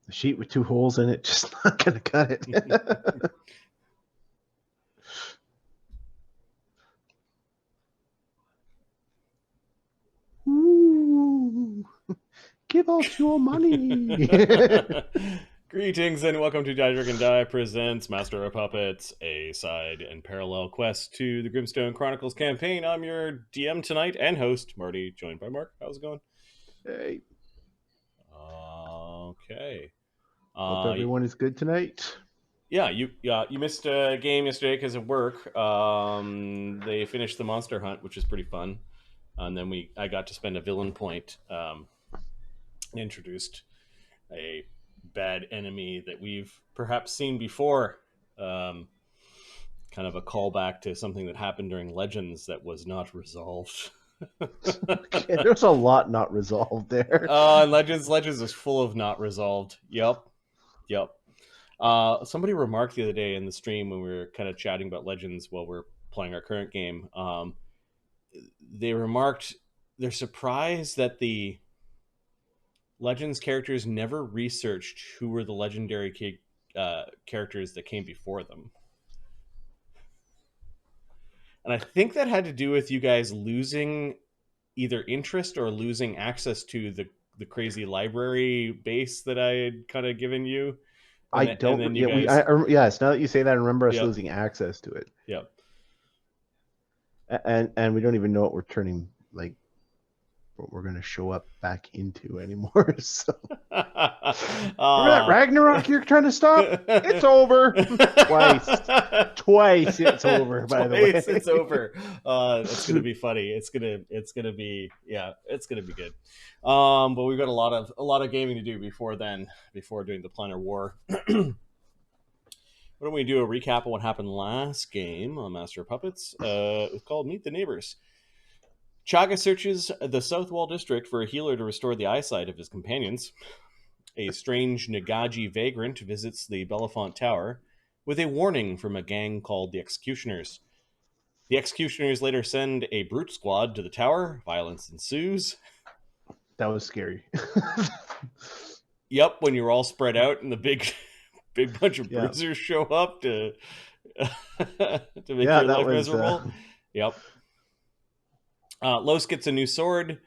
The sheet with 2 holes in it, just not going to cut it. Ooh, give out your money. Greetings and welcome to Die Dragon Die presents Master of Puppets, a side and parallel quest to the Grimstone Chronicles campaign. I'm your DM tonight and host, Marty, joined by Mark. How's it going? Hey. Okay. Hope everyone is good tonight. Yeah, you missed a game yesterday because of work. They finished the monster hunt, which is pretty fun, and then I got to spend a villain point. Introduced a bad enemy that we've perhaps seen before. Kind of a callback to something that happened during Legends that was not resolved. Okay, there's a lot not resolved there. Legends is full of not resolved. Yep. Somebody remarked the other day in the stream when we were kind of chatting about Legends while we're playing our current game. They remarked they're surprised that the Legends characters never researched who were the legendary characters that came before them. And I think that had to do with you guys losing either interest or losing access to the crazy library base that I had kind of given you. Yes, now that you say that, I remember us losing access to it. Yep. And we don't even know what we're turning, like, what we're going to show up back into anymore. So. Remember that Ragnarok you're trying to stop? It's over. Twice it's over, by the way. It's over. It's gonna be funny. It's gonna be good. But we've got a lot of gaming to do before doing the Planar War. Why don't we do a recap of what happened last game on Master of Puppets? It's called Meet the Neighbors. Chaga searches the South Wall district for a healer to restore the eyesight of his companions. A strange Nagaji vagrant visits the Bellefonte Tower with a warning from a gang called the Executioners. The Executioners later send a brute squad to the tower. Violence ensues. That was scary. Yep, when you're all spread out and the big bunch of bruisers show up to make your life miserable. Yep. Lloes gets a new sword,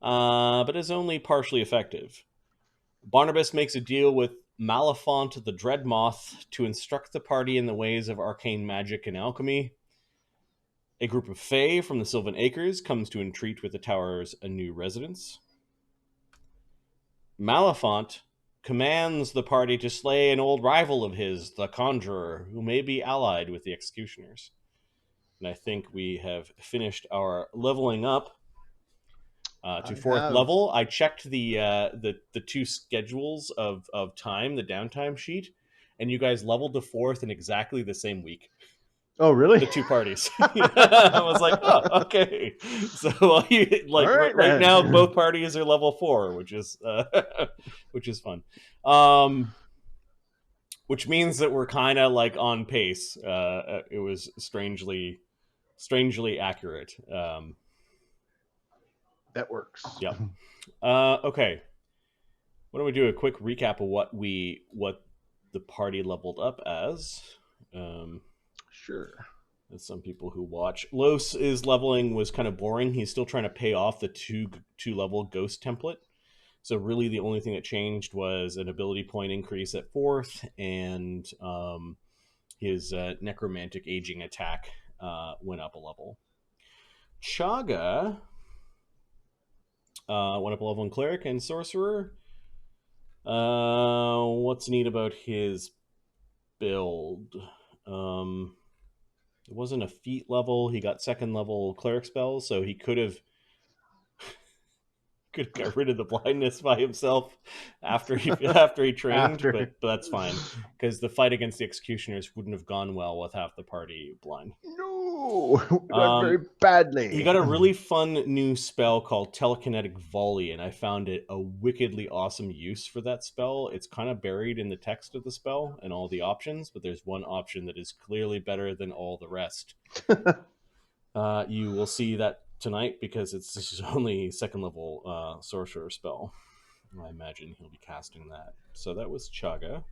but is only partially effective. Barnabus makes a deal with Malafont the Dreadmoth to instruct the party in the ways of arcane magic and alchemy. A group of Fae from the Sylvan Acres comes to entreat with the tower's new residents. Malafont commands the party to slay an old rival of his, the Conjuror, who may be allied with the Executioners. And I think we have finished our leveling up to fourth level. I checked the two schedules of time, the downtime sheet, and you guys leveled to fourth in exactly the same week. Oh, really? The two parties. I was like, oh, okay. So right now, both parties are level 4, which is fun. Which means that we're kind of like on pace. It was strangely accurate. That works. Yep. Okay. Why don't we do a quick recap of what the party leveled up as? Sure. As some people who watch, Lloes' leveling was kind of boring. He's still trying to pay off the two level ghost template. So really, the only thing that changed was an ability point increase at 4th, and his necromantic aging attack went up a level. Chaga went up a level in cleric and sorcerer. What's neat about his build? It wasn't a feat level. He got 2nd level cleric spells, so he could have got rid of the blindness by himself after he trained. But that's fine, because the fight against the Executioners wouldn't have gone well with half the party blind. No, very badly. He got a really fun new spell called Telekinetic Volley, and I found it a wickedly awesome use for that spell. It's kind of buried in the text of the spell and all the options, but there's one option that is clearly better than all the rest. You will see that tonight, because this is only 2nd level sorcerer spell. I imagine he'll be casting that. So that was Chaga.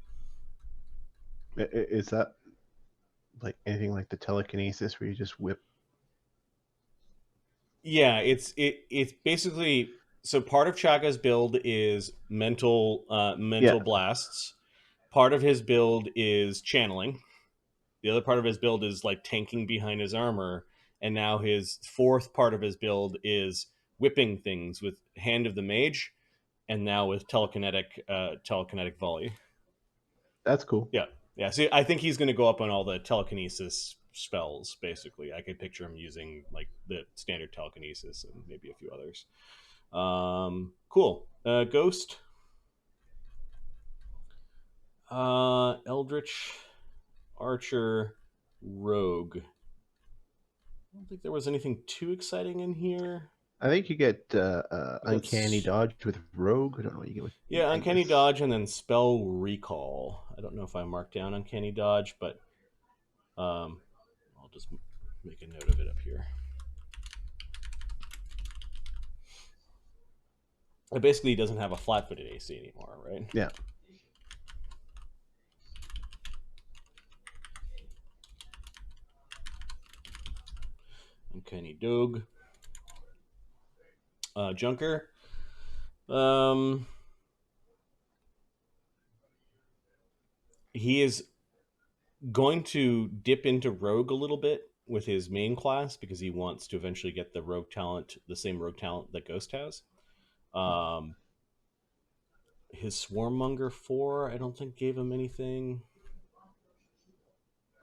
Is that like anything like the telekinesis where you just whip? Yeah, it's basically, so part of Chaga's build is mental Yeah, blasts. Part of his build is channeling. The other part of his build is like tanking behind his armor, and now his fourth part of his build is whipping things with Hand of the Mage, and now with telekinetic volley. that's cool. Yeah, yeah. See, I think he's going to go up on all the telekinesis spells. Basically, I could picture him using like the standard telekinesis and maybe a few others. Cool. Ghost, Eldritch, Archer, Rogue. I don't think there was anything too exciting in here. I think you get We got uncanny dodge with rogue. I don't know what you get with Uncanny Magus. Dodge and then Spell Recall. I don't know if I marked down Uncanny Dodge, but I'll just make a note of it up here. It basically doesn't have a flat-footed AC anymore, right? Yeah. Uncanny Dog. Junker. He is going to dip into Rogue a little bit with his main class because he wants to eventually get the Rogue talent, the same Rogue talent that Ghost has. His Swarmmonger 4, I don't think gave him anything.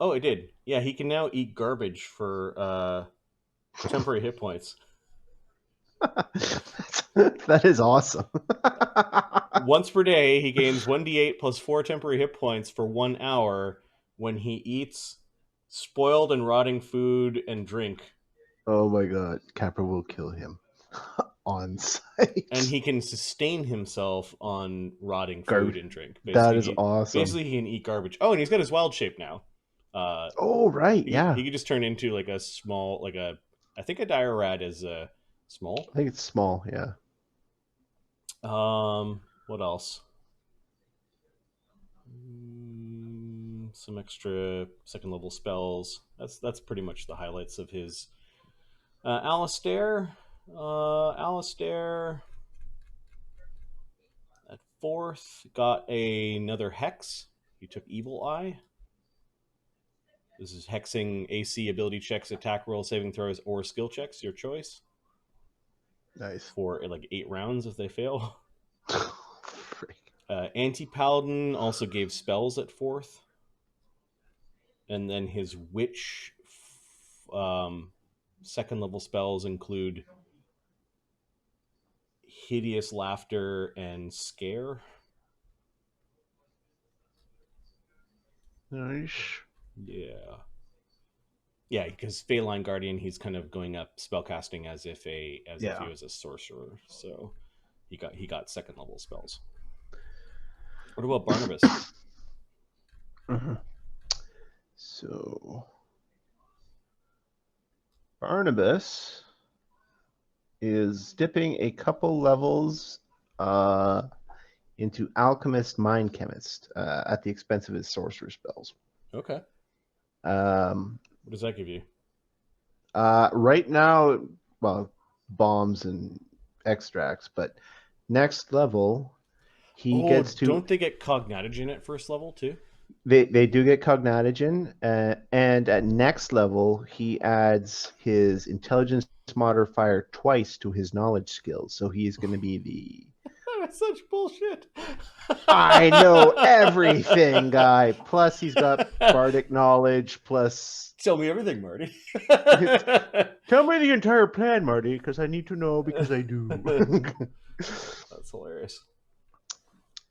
Oh, it did. Yeah, he can now eat garbage for temporary hit points. That is awesome. Once per day, he gains 1d8 plus 4 temporary hit points for 1 hour when he eats spoiled and rotting food and drink. Oh my god, Capra will kill him on sight. And he can sustain himself on rotting food Garbage. and drink. That is awesome. Basically, he can eat garbage. Oh, and he's got his wild shape now. Oh right, yeah. He could just turn into like a small, like a, I think a dire rat is small. I think it's small, yeah. What else? Some extra second level spells. That's pretty much the highlights of his. Alistair at fourth got another hex. He took Evil Eye. This is hexing AC ability checks, attack roll, saving throws, or skill checks, your choice. Nice. For like 8 rounds if they fail. Anti-Paladin also gave spells at fourth. And then his witch second level spells include Hideous Laughter and Scare. Nice. Yeah. Yeah, because Phalanx Guardian, he's kind of going up spellcasting as if he was a sorcerer. So he got second level spells. What about Barnabus? So Barnabus is dipping a couple levels into Alchemist Mind Chemist at the expense of his sorcerer spells. Okay. What does that give you? Right now, well, bombs and extracts, but next level, he gets to. Don't they get Cognitogen at first level too? They do get Cognitogen, and at next level, he adds his intelligence modifier twice to his knowledge skills. So he's going to be the. That's such bullshit. I know everything, guy. Plus, he's got bardic knowledge. Plus, tell me everything, Marty. Tell me the entire plan, Marty, because I need to know because I do. That's hilarious.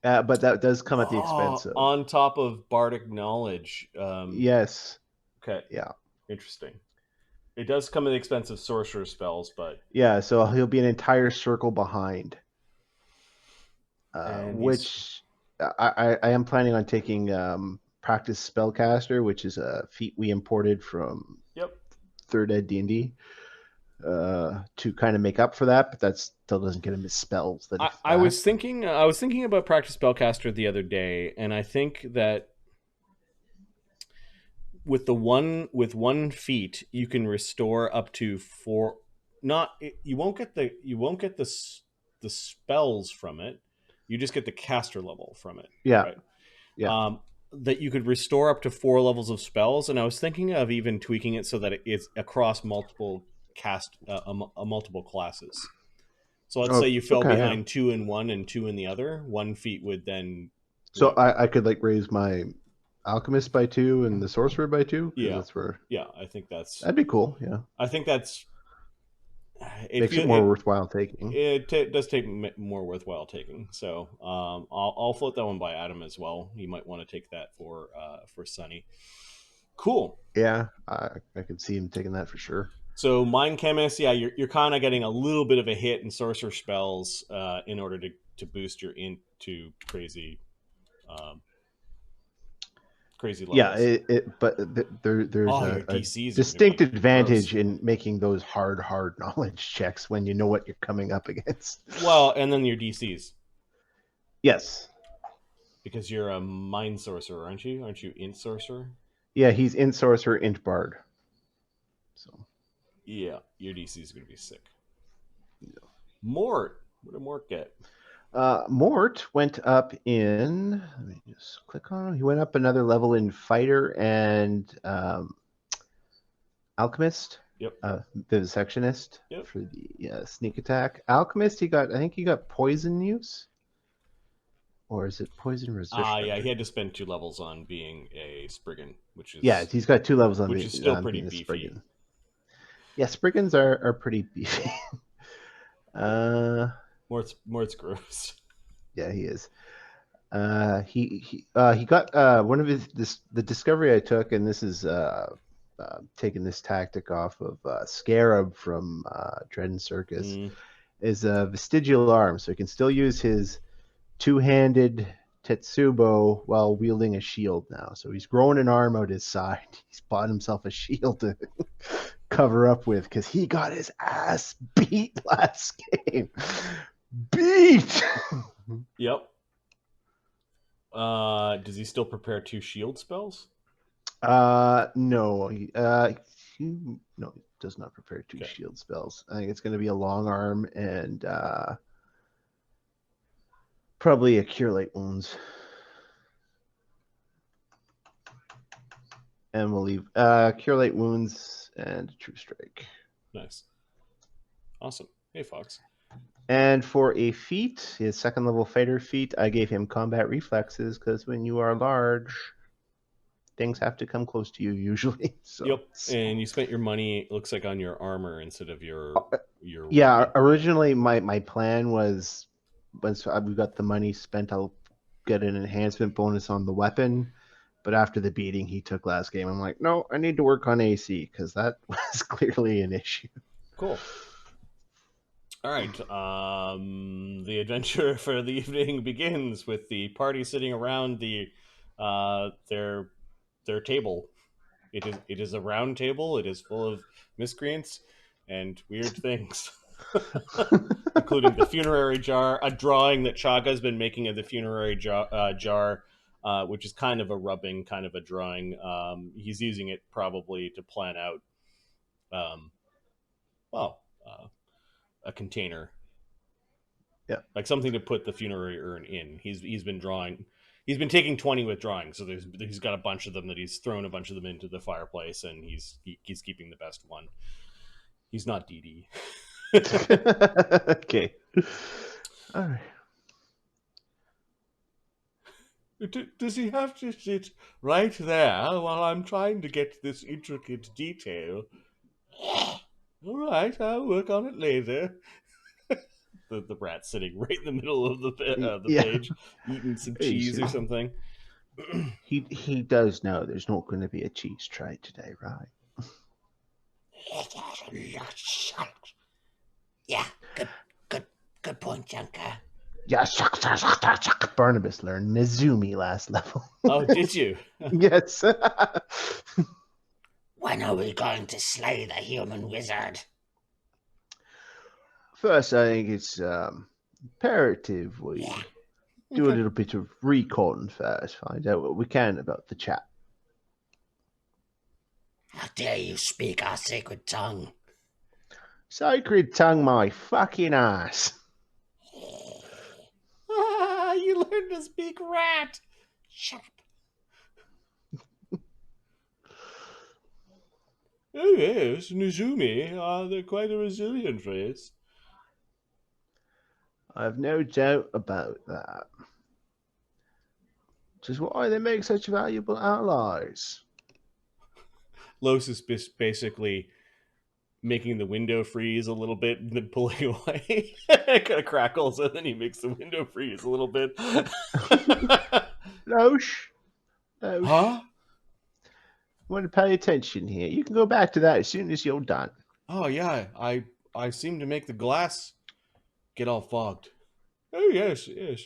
But that does come at the expense of. On top of bardic knowledge. Yes. Okay. Yeah. Interesting. It does come at the expense of sorcerer spells, but yeah, so he'll be an entire circle behind. Which I am planning on taking practice spellcaster, which is a feat we imported from 3rd Ed D&D. to kind of make up for that, but that still doesn't get him his spells. I was thinking about practice spellcaster the other day, and I think that with one feat you can restore up to 4. Not you won't get the spells from it. You just get the caster level from it, Yeah, right? yeah. That you could restore up to 4 levels of spells, and I was thinking of even tweaking it so that it's across multiple multiple classes. So let's say you fell Okay, yeah. behind 2 in one and 2 in the other. 1 feat would then, So I could like raise my alchemist by 2 and the sorcerer by 2 because yeah, that's where yeah. I think that's that'd be cool. Yeah, it makes it feel more worthwhile taking. it does take more worthwhile taking. So I'll float that one by Adam as well. You might want to take that for Sunny. Cool. Yeah, I could see him taking that for sure. So mind chemist, yeah, you're kind of getting a little bit of a hit in sorcerer spells in order to boost your into crazy Yeah, levels. but there's Your a DCs are going to distinct be advantage gross. in making those hard knowledge checks when you know what you're coming up against. Well, and then your DCs, Yes. because you're a mind sorcerer, aren't you? Aren't you int sorcerer? Yeah, he's int sorcerer, int bard. So Yeah, your DC is going to be sick. Mort, what did Mort get? Mort went up in. Let me just click on him. He went up another level in fighter and alchemist. Yep. Vivisectionist. Yep. For the sneak attack. Alchemist, I think he got poison use. Or is it poison resistant? Yeah, he had to spend 2 levels on being a Spriggan, which is he's got 2 levels on which is still pretty beefy. Spriggan. Yeah, Spriggans are pretty beefy. Mort's gross. Yeah, he is. He got one of the discovery I took, and this is taking this tactic off of Scarab from Dread and Circus, is a vestigial arm, so he can still use his 2-handed Tetsubo while wielding a shield now. So he's growing an arm out his side. He's bought himself a shield to cover up with because he got his ass beat last game. Beat. Yep. Does he still prepare 2 shield spells? No. No, he does not prepare 2 shield spells. I think it's going to be a long arm and probably a Cure Light Wounds. And we'll leave Cure Light Wounds and True Strike. Nice. Awesome. Hey, Fox. And for a feat, his 2nd level fighter feat, I gave him combat reflexes because when you are large, things have to come close to you usually. So. Yep. And you spent your money, it looks like, on your armor instead of your Yeah, weapon. Originally my plan was once we got the money spent, I'll get an enhancement bonus on the weapon. But after the beating he took last game, I'm like, no, I need to work on AC because that was clearly an issue. Cool. All right. The adventure for the evening begins with the party sitting around their table. It is a round table. It is full of miscreants and weird things, including the funerary jar, a drawing that Chaga's been making of the funerary jar, which is kind of a rubbing, kind of a drawing. He's using it probably to plan out, a container, like something to put the funerary urn in. He's been drawing. He's been taking 20 withdrawing, so he's got a bunch of them that he's thrown a bunch of them into the fireplace, and he's keeping the best one. He's not DD. Okay. All right. Does he have to sit right there while I'm trying to get this intricate detail? All right, I'll work on it later. The rat sitting right in the middle of the page, eating some cheese or something. He does know there's not going to be a cheese tray today, right? Yeah, good point, Junker. Yeah, Barnabus learned Nezumi last level. Oh, did you? Yes. When are we going to slay the human wizard? First, I think it's imperative we Yeah. do a Okay. little bit of recon first, find out what we can about the chap. How dare you speak our sacred tongue? Sacred tongue, my fucking ass. Ah, you learned to speak rat. Shut up. Oh yes, Nizumi. They're quite a resilient race. I've no doubt about that. Which is why they make such valuable allies. Los is basically making the window freeze a little bit and then pulling away. It kind of crackles and then he makes the window freeze a little bit. Loesch, Huh? want to pay attention here. You can go back to that as soon as you're done. Oh yeah, I seem to make the glass get all fogged. Oh yes, yes.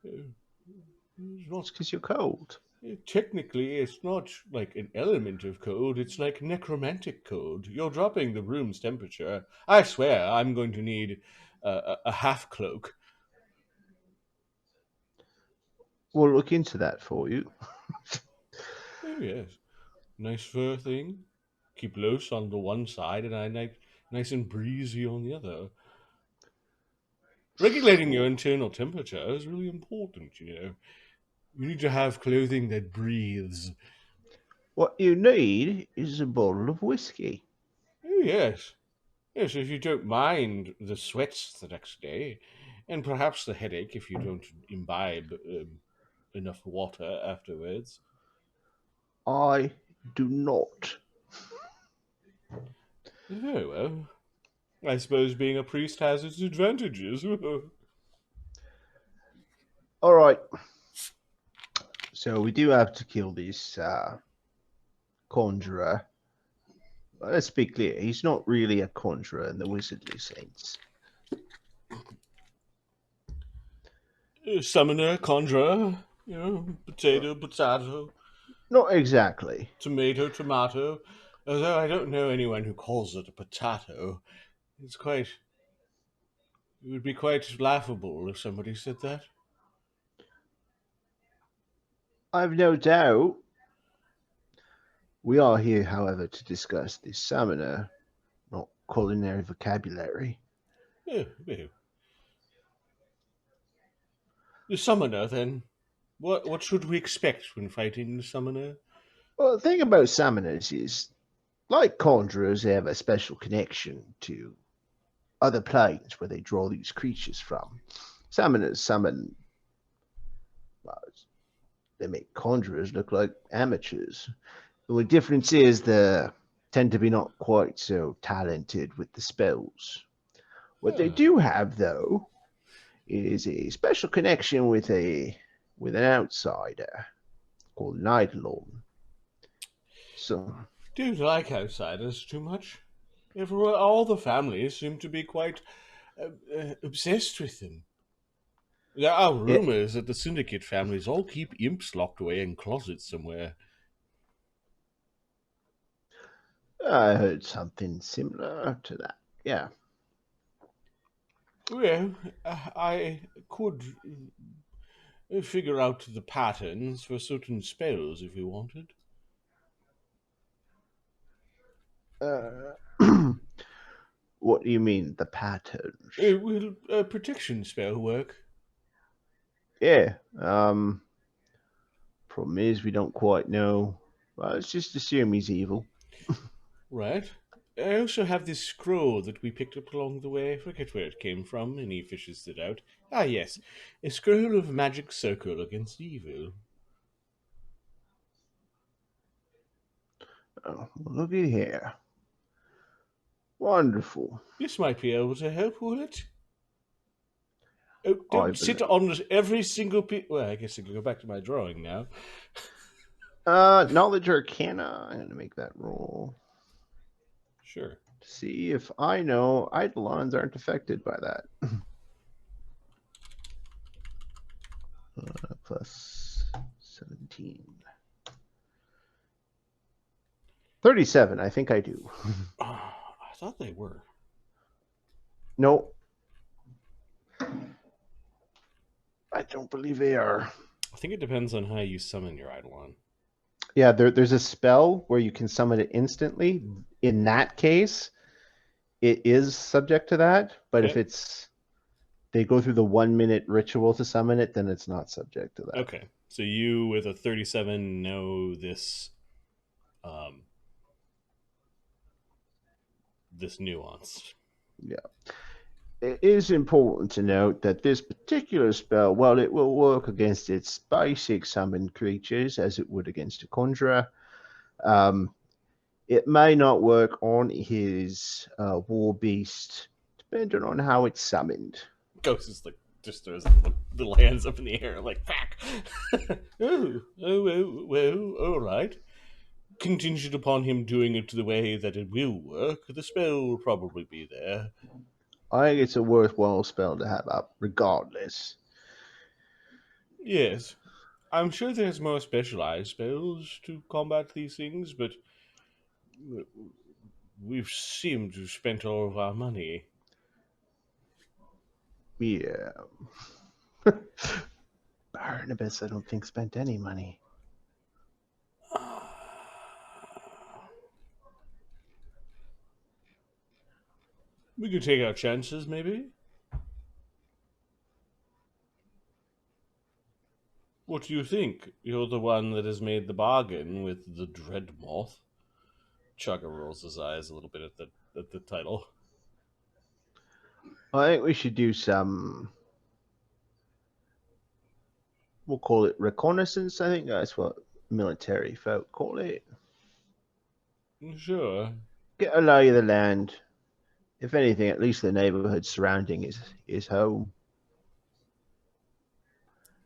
It's not, It's because you're cold. technically, it's not like an element of cold. It's like necromantic cold. You're dropping the room's temperature. I swear, I'm going to need a half cloak. We'll look into that for you. Oh yes, nice fur thing. Keep Los on the one side, and I nice and breezy on the other. Regulating your internal temperature is really important. You need to have clothing that breathes. What you need is a bottle of whiskey. Oh yes, yes. If you don't mind the sweats the next day, and perhaps the headache if you don't imbibe enough water afterwards. I do not. Very well. I suppose being a priest has its advantages. All right. So we do have to kill this conjurer. Let's be clear. He's not really a conjurer in the wizardly sense. Summoner, conjurer, potato, Not exactly. tomato. Although I don't know anyone who calls it a potato. It's quite. It would be quite laughable if somebody said that. I've no doubt. We are here, however, to discuss this summoner, not culinary vocabulary. Oh, well. The summoner, then. What should we expect when fighting the summoner? Well, the thing about summoners is, like conjurers, they have a special connection to other planes where they draw these creatures from. Summoners summon, well, they make conjurers look like amateurs. The only difference is they tend to be not quite so talented with the spells. What they Ah, do have, though, is a special connection with an outsider called an eidolon. So don't like outsiders too much. Everyone, all the families seem to be quite obsessed with them. There are yeah, rumors that the syndicate families all keep imps locked away in closets somewhere. I heard something similar to that. Yeah. Well, I could figure out the patterns for certain spells if you wanted. Uh, what do you mean the patterns? Will a protection spell work? Yeah. Problem is we don't quite know. Well, let's just assume he's evil. Right. I also have this scroll that we picked up along the way. I forget where it came from, and he fishes it out. Ah, yes. A scroll of magic circle against evil. Oh, look at here. Wonderful. This might be able to help, will it? Oh, I don't sit believe. on every single piece. Well, I guess I can go back to my drawing now. Knowledge Arcana. I'm gonna make that roll. Sure. See if I know eidolons aren't affected by that. Plus 17. 37. I think I do. I thought they were. Nope. I don't believe they are. I think it depends on how you summon your eidolon. Yeah, there's a spell where you can summon it instantly. In that case, it is subject to that. But if Okay. they go through the 1 minute ritual to summon it, then it's not subject to that. Okay. So you with a 37 know um, this nuance. Yeah. It is important to note that this particular spell, while it will work against its basic summoned creatures as it would against a conjurer, um, it may not work on his war beast, depending on how it's summoned. Ghost is like just throws little hands up in the air, like fuck. Well, all right. Contingent upon him doing it the way that it will work, the spell will probably be there. I think it's a worthwhile spell to have up, regardless. Yes, I'm sure there's more specialized spells to combat these things, but we've seemed to have spent all of our money. Yeah. Barnabus, I don't think, spent any money. We could take our chances, maybe? What do you think? You're the one that has made the bargain with the Dread Moth. Chugga rolls his eyes a little bit at the title. I think we should do some. We'll call it reconnaissance. I think that's what military folk call it. Sure. Get a lay of the land. If anything, at least the neighborhood surrounding is home.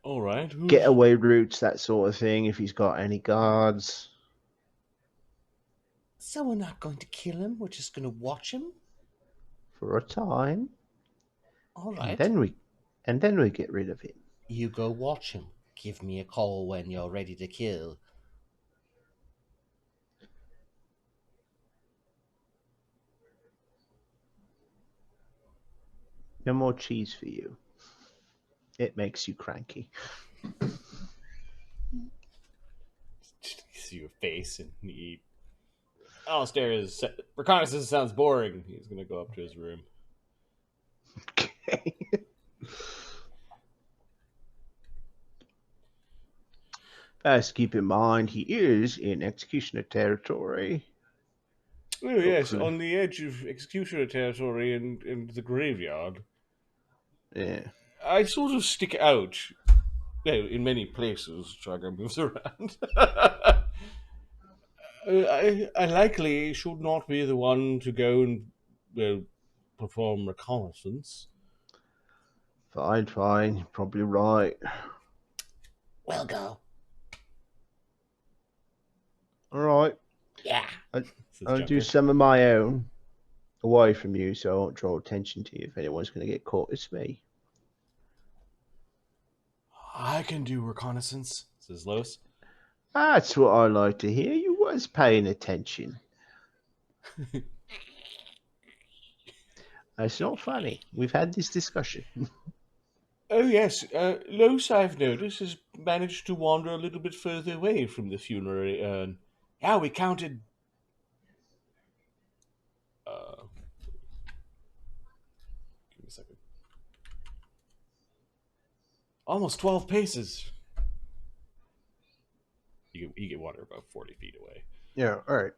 All right. Getaway routes, that sort of thing. If he's got any guards. So we're not going to kill him, we're just going to watch him? For a time, All and right. then we get rid of him. You go watch him. Give me a call when you're ready to kill. No more cheese for you. It makes you cranky. See your face, and he. Alistair is reconnaissance sounds boring. He's gonna go up to his room. Okay. First, keep in mind he is in executioner territory. Oh yes, on the edge of executioner territory and the graveyard. Yeah. I sort of stick out. Well, in many places, Chugga moves around. I likely should not be the one to go and perform reconnaissance. Fine. You're probably right. We'll go. All right. Yeah. I'll do some of my own away from you, so I won't draw attention to you. If anyone's going to get caught, it's me. I can do reconnaissance, says Lloes. That's what I like to hear. You was paying attention. It's not funny. We've had this discussion. Oh yes, Lloes, I've noticed, has managed to wander a little bit further away from the funerary urn. Yeah, we counted. Give me a second. Almost 12 paces. You can wander about 40 feet away. Yeah, all right.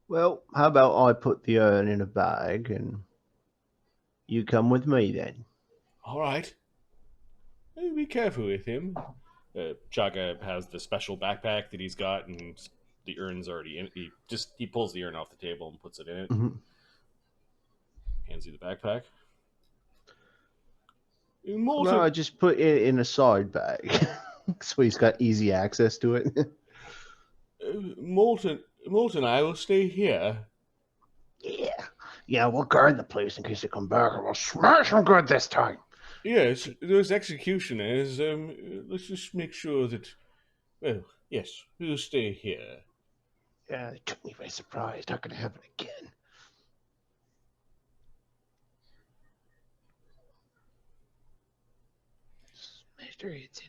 Well, how about I put the urn in a bag and you come with me then? All right. Be careful with him. Chugga has the special backpack that he's got, and the urn's already in. He pulls the urn off the table and puts it in it. Mm-hmm. Hands you the backpack. No, I just put it in a side bag, so he's got easy access to it. Molten, I will stay here. Yeah, we'll guard the place in case they come back, and we'll smash them good this time. Yes, those executioners. Let's just make sure that. Well, yes, we'll stay here. Yeah, it took me by surprise. Not going to happen again. It's in.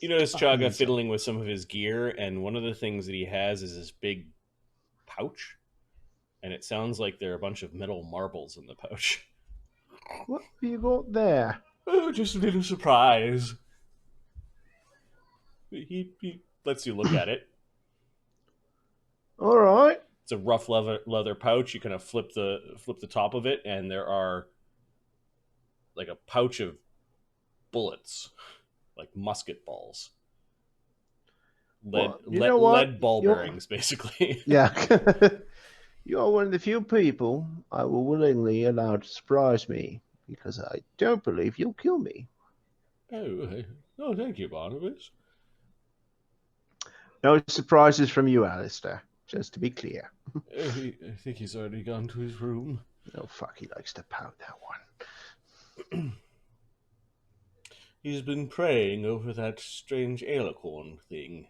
You notice Fucking Chaga inside. fiddling with some of his gear, and one of the things that he has is this big pouch, and it sounds like there are a bunch of metal marbles in the pouch. What have you got there? Oh, just a little surprise. He lets you look at it. All right. It's a rough leather pouch. You kind of flip the top of it, and there are like a pouch of bullets, like musket balls, Well, you know what? lead ball bearings, basically. Yeah. You're one of the few people I will willingly allow to surprise me, because I don't believe you'll kill me. Oh, thank you, Barnabus. No surprises from you, Alistair. Just to be clear. I think he's already gone to his room. Oh, fuck, he likes to pout, that one. He's been praying over that strange eidolon thing.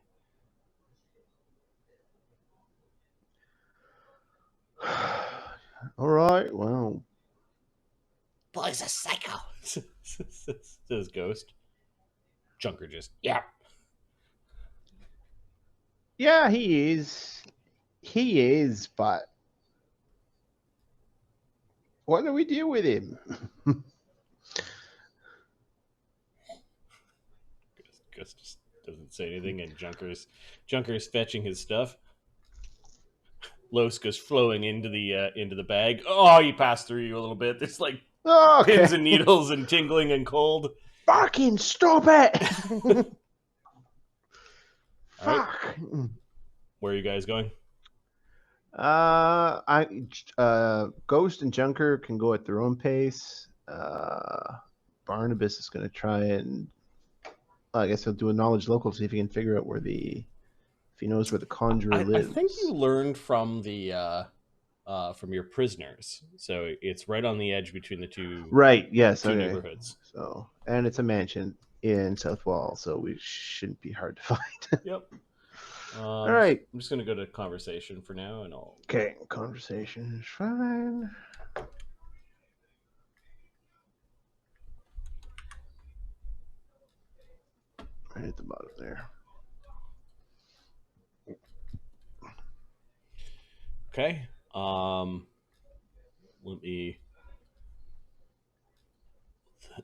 All right, well. Boy's a psycho. Says Ghost. Junker just, yeah. Yeah, he is. He is, but what do we do with him? Ghost just doesn't say anything, and Junker's fetching his stuff. Lloes goes flowing into the bag. Oh, he passed through you a little bit. There's like pins and needles and tingling and cold. Fucking stop it! Fuck. Right. Where are you guys going? Ghost and Junker can go at their own pace. Barnabus is going to try and, I guess he'll do a knowledge local, see if he can figure out if he knows where the Conjuror lives. I think you learned from from your prisoners, so it's right on the edge between the two. Right. Yes. Two neighborhoods. So, and it's a mansion in South Wall, so we shouldn't be hard to find. Yep. All right. I'm just gonna go to conversation for now, and I'll. Okay, conversation is fine. Right at the bottom there. Okay. Let me.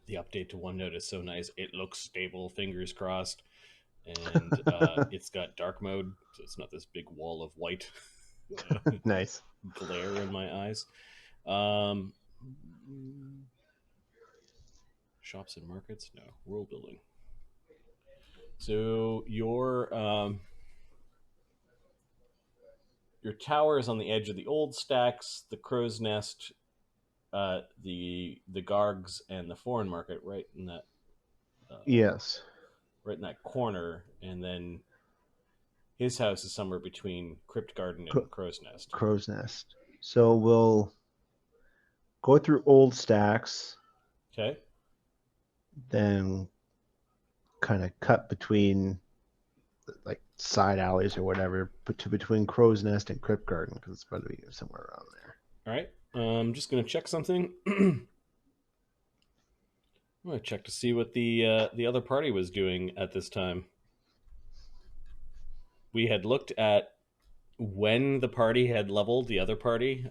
The update to OneNote is so nice. It looks stable. Fingers crossed. And it's got dark mode, so it's not this big wall of white. Nice glare in my eyes. Shops and markets? No. World building. So your tower is on the edge of the old stacks, the crow's nest, the Gargs, and the foreign market, right in that. Yes. Right in that corner, and then his house is somewhere between Crypt Garden and Crow's Nest. Crow's Nest. So we'll go through old stacks. Okay. Then kind of cut between like side alleys or whatever, between Crow's Nest and Crypt Garden, because it's probably somewhere around there. All right. I'm just going to check something. I'm going to check to see what the other party was doing at this time. We had looked at when the party had leveled, the other party,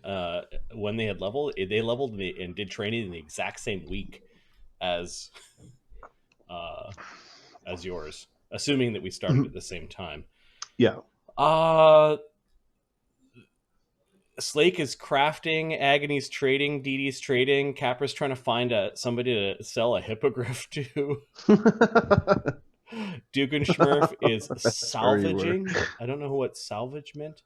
when they had leveled, they leveled and did training in the exact same week as yours, assuming that we started at the same time. Yeah. Slake is crafting, Agony's trading, Dee Dee's trading, Capra's trying to find somebody to sell a hippogriff to. Duke and Schmurf is salvaging. I don't know what salvage meant.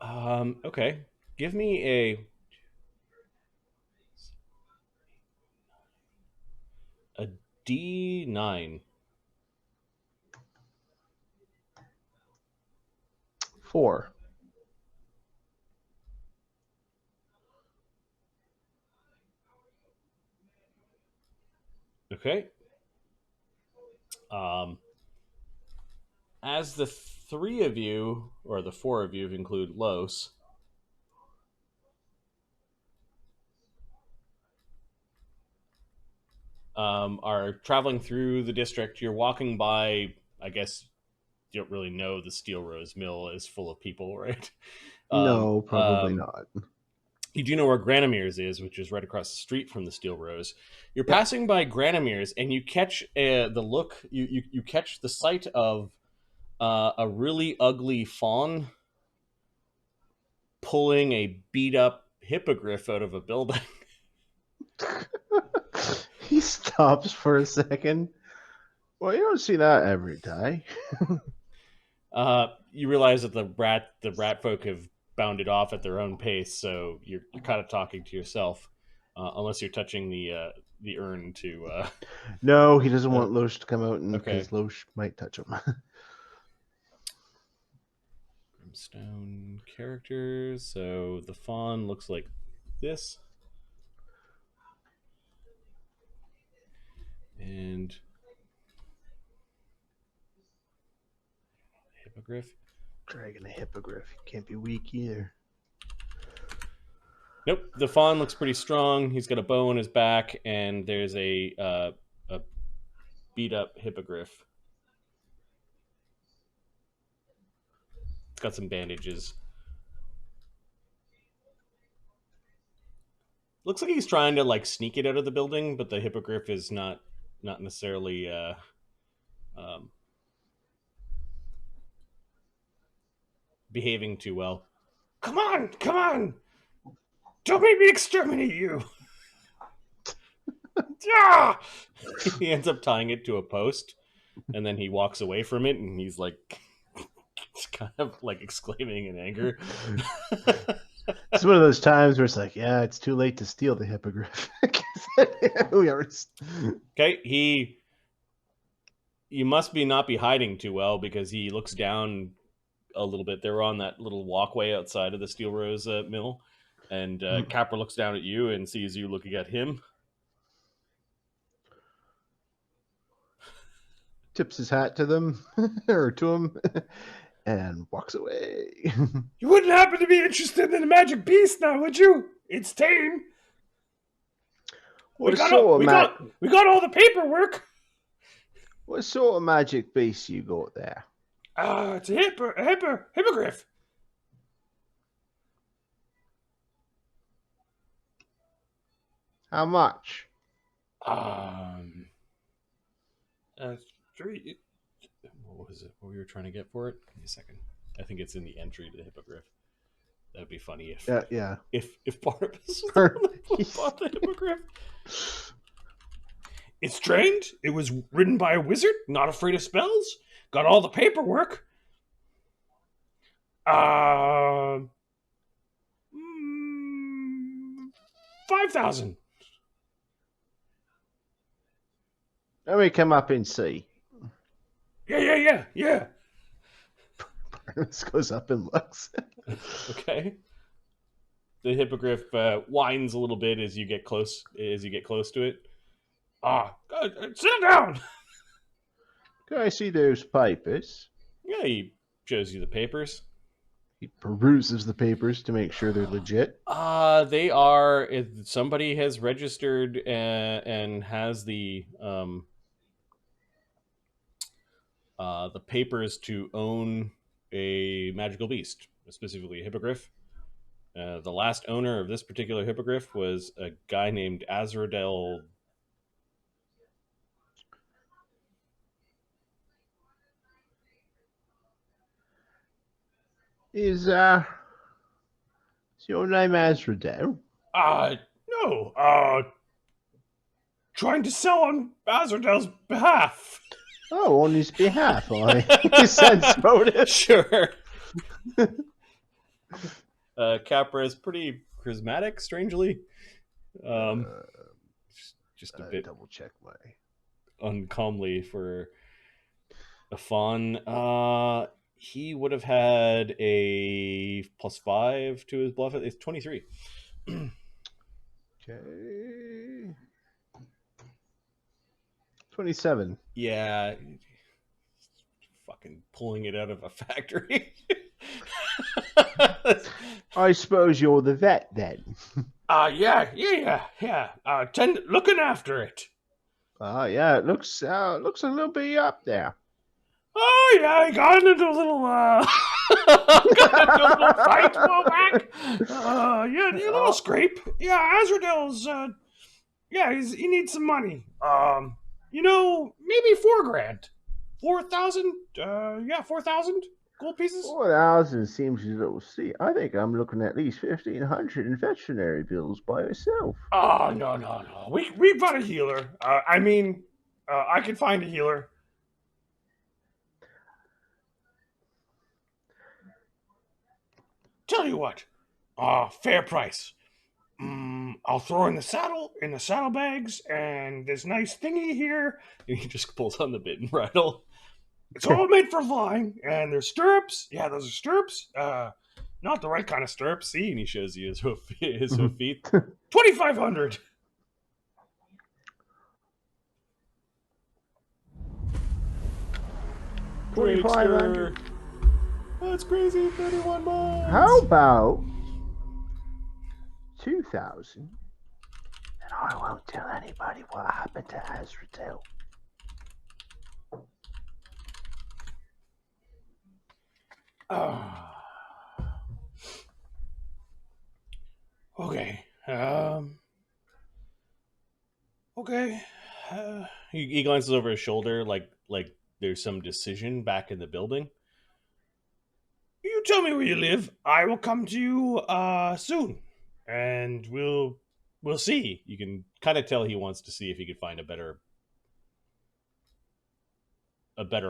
Okay. Give me a D9. 4. Okay. As the 3 of you, or the 4 of you, if you include Lloes, are traveling through the district. You're walking by, I guess you don't really know the Steel Rose Mill is full of people, right? No, probably not. You do know where Granimir's is, which is right across the street from the Steel Rose. You're Yep. passing by Granimir's, and you catch you catch the sight of a really ugly fawn pulling a beat up hippogriff out of a building. He stops for a second. Well, you don't see that every day. You realize that the rat folk have bounded off at their own pace, so you're kind of talking to yourself, unless you're touching the urn to. No, he doesn't want Lloes to come out, and Okay. because Lloes might touch him. Stone characters. So the fawn looks like this, and hippogriff. Dragging a hippogriff. You can't be weak either. Nope, the fawn looks pretty strong. He's got a bow on his back, and there's a beat up hippogriff. It's got some bandages. Looks like he's trying to like sneak it out of the building, but the hippogriff is not necessarily behaving too well. Come on! Don't make me exterminate you! Ah! He ends up tying it to a post, and then he walks away from it, and he's like, kind of like exclaiming in anger. It's one of those times where it's like, yeah, it's too late to steal the hippogriff. Okay, you must not be hiding too well, because he looks down a little bit. They're on that little walkway outside of the Steel Rose mill, and Capra looks down at you and sees you looking at him. Tips his hat to them, or to him, and walks away. You wouldn't happen to be interested in the magic beast now, would you? It's tame. We got all the paperwork. What sort of magic beast you got there? It's a hippogriff. How much? Three. What was it? What we were trying to get for it? Give me a second. I think it's in the entry to the hippogriff. That'd be funny if if Barnabus bought the hippogriff. It's trained. It was ridden by a wizard. Not afraid of spells. Got all the paperwork. 5,000. Let me come up and see. Yeah. Barnabas goes up and looks. Okay. The hippogriff whines a little bit as you get close. To it. Sit down. Can I see those papers? Yeah, he shows you the papers. He peruses the papers to make sure they're legit. They are. Somebody has registered and has the papers to own a magical beast, specifically a hippogriff. The last owner of this particular hippogriff was a guy named Azradel. Is your name Azradel? No. Trying to sell on Azradel's behalf. Oh, on his behalf, I sense motive. Sure. Capra is pretty charismatic, strangely. Just a bit double check my uncomely for a fawn. He would have had a +5 to his bluff. It's 23. Okay. 27. Yeah. Fucking pulling it out of a factory. I suppose you're the vet then. Yeah. Looking after it. Yeah, it looks a little bit up there. Oh yeah, I got into a little got into a little fight a while back. Yeah, a little scrape. Yeah, Azradel's yeah, he needs some money. Maybe 4 grand. 4,000? Yeah, 4,000 gold pieces. 4,000 seems a little steep. I think I'm looking at least 1,500 in veterinary bills by yourself. Oh, no. We've got a healer. I can find a healer. Tell you what, fair price. I'll throw in the saddlebags, and this nice thingy here. And he just pulls on the bit and bridle. It's all made for flying, and there's stirrups. Yeah, those are stirrups. Not the right kind of stirrups. See, And he shows you his hoof feet. 2,500. $2,500. That's crazy. 31 months. How about 2,000? And I won't tell anybody what happened to Azrael. Okay. Okay. He glances over his shoulder, like there's some decision back in the building. You tell me where you live. I will come to you soon, and we'll see. You can kind of tell he wants to see if he could find a better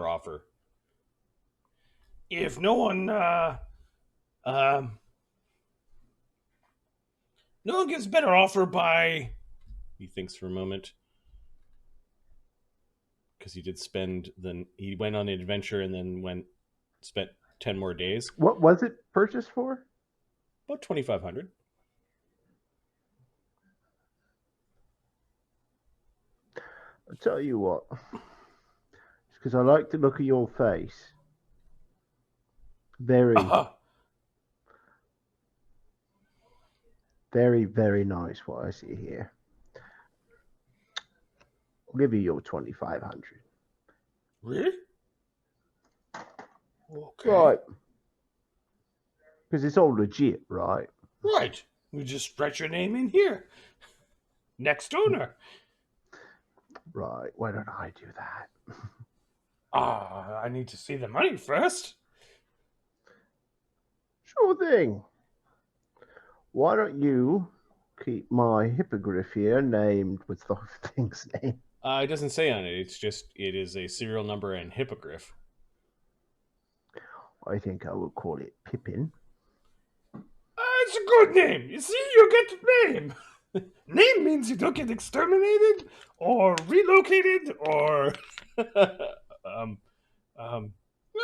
offer. If no one gives a better offer by, He thinks for a moment, because he went on an adventure and then spent 10 more days. What was it purchased for? About 2,500. I'll tell you what. It's because I like the look of your face. Very, very, very nice what I see here. I'll give you your 2,500. really? Okay. Right. Because it's all legit, right? Right. We just write your name in here. Next owner. Right. Why don't I do that? I need to see the money first. Sure thing. Why don't you keep my hippogriff here named with the thing's name? It doesn't say on it. It is a serial number and hippogriff. I think I will call it Pippin. It's a good name. You see, you get the name. Name means you don't get exterminated or relocated or well,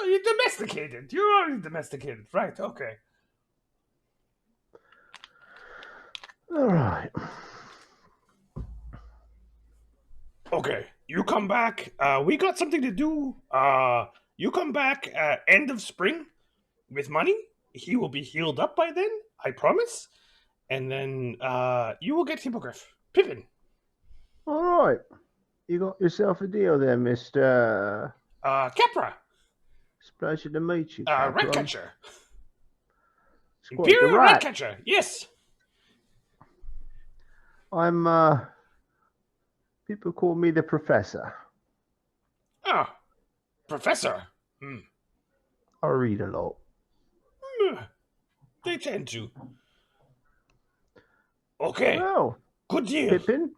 you're domesticated. You're already domesticated, right? Okay. All right. Okay. You come back. We got something to do. You come back end of spring with money. He will be healed up by then, I promise. And then you will get Hippogriff. Pippin. All right. You got yourself a deal there, Mr. Capra. It's a pleasure to meet you. Capron. Ratcatcher. It's quite the Imperial rat. Ratcatcher. Yes. I'm, people call me the Professor. Ah. Professor. I read a lot. They tend to. Okay. Well, Good deal. Pippin,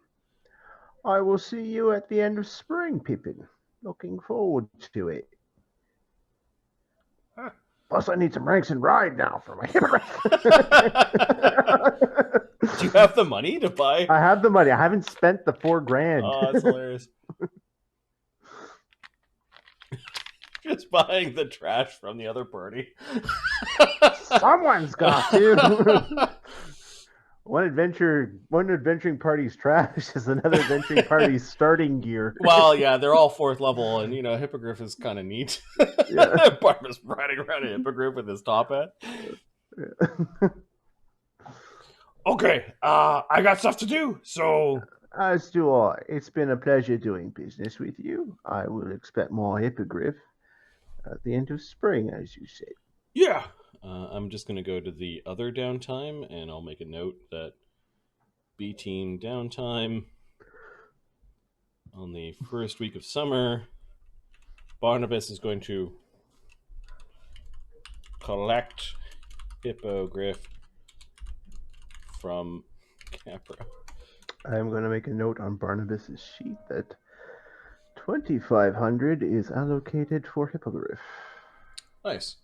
I will see you at the end of spring, Pippin. Looking forward to it. Huh. Plus, I need some ranks and ride now for my hippogriff. Do you have the money to buy? I have the money. I haven't spent the $4,000. Oh, that's hilarious. Just buying the trash from the other party. Someone's got to. One adventuring party's trash is another adventuring party's starting gear. Well, yeah, they're all 4th level, and Hippogriff is kind of neat. Yeah. Barnabus riding around a Hippogriff with his top hat. Okay. I got stuff to do, so As do I. It's been a pleasure doing business with you. I will expect more hippogriff at the end of spring, as you said. Yeah. I'm just going to go to the other downtime, and I'll make a note that B team downtime on the first week of summer. Barnabus is going to collect hippogriff from Capra. I'm going to make a note on Barnabas's sheet that 2,500 is allocated for hippogriff. Nice.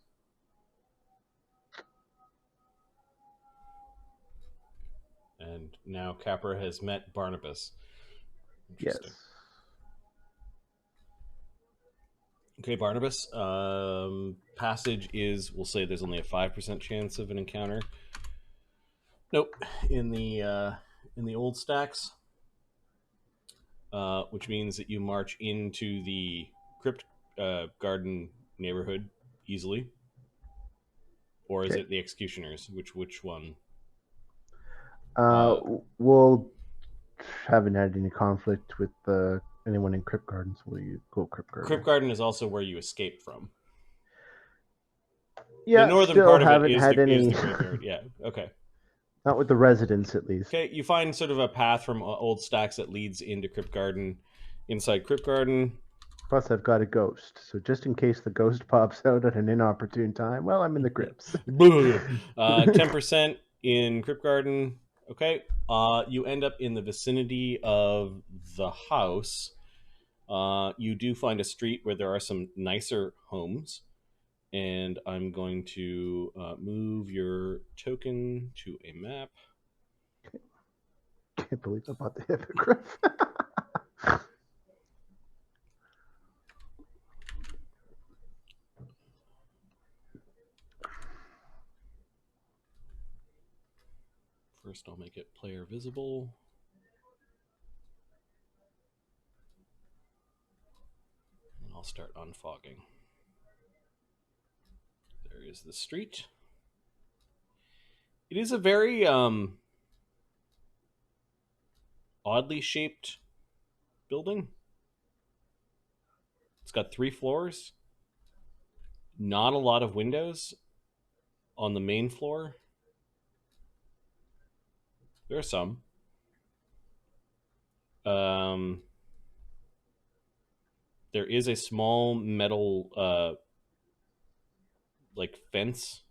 And now Capra has met Barnabas. Interesting. Yes. Okay, Barnabas. Passage is, we'll say there's only a 5% chance of an encounter. Nope. In the old stacks, which means that you march into the crypt garden neighborhood easily. Or is Okay. it the executioners? Which one? We'll haven't had any conflict with anyone in Crypt Gardens. Will you go Crypt Garden? Crypt Garden is also where you escaped from. Yeah, The northern still part of it haven't is had the any. graveyard. Yeah. Okay. Not with the residents, at least. Okay. You find sort of a path from old stacks that leads into Crypt Garden. Inside Crypt Garden. Plus, I've got a ghost, so just in case the ghost pops out at an inopportune time, well, I'm in the crypts. 10% in Crypt Garden. Okay. You end up in the vicinity of the house. You do find a street where there are some nicer homes. And I'm going to move your token to a map. Can't believe I bought the hippogriff. First, I'll make it player visible. And I'll start unfogging. There is the street. It is a very oddly shaped building. It's got 3 floors. Not a lot of windows on the main floor. There are some. There is a small metal like fence.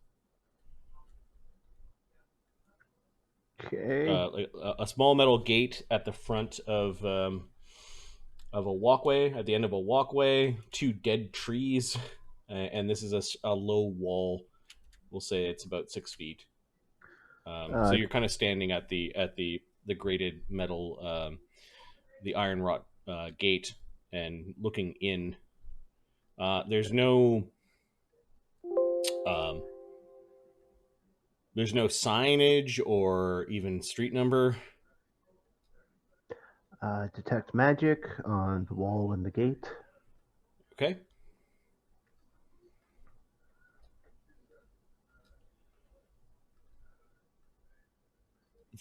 Okay. Like a small metal gate at the front of a walkway. At the end of a walkway, 2 dead trees, and this is a low wall. We'll say it's about 6 feet. So you're kind of standing at the grated metal, the iron wrought gate, and looking in. There's no signage or even street number. Detect magic on the wall and the gate. Okay.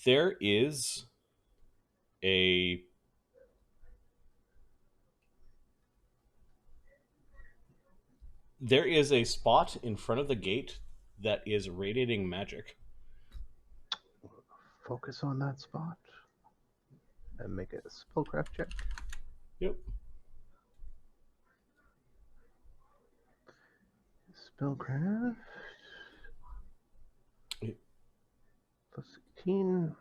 There is a spot in front of the gate that is radiating magic. Focus on that spot and make a spellcraft check. Yep. Spellcraft. Yep. Plus 18.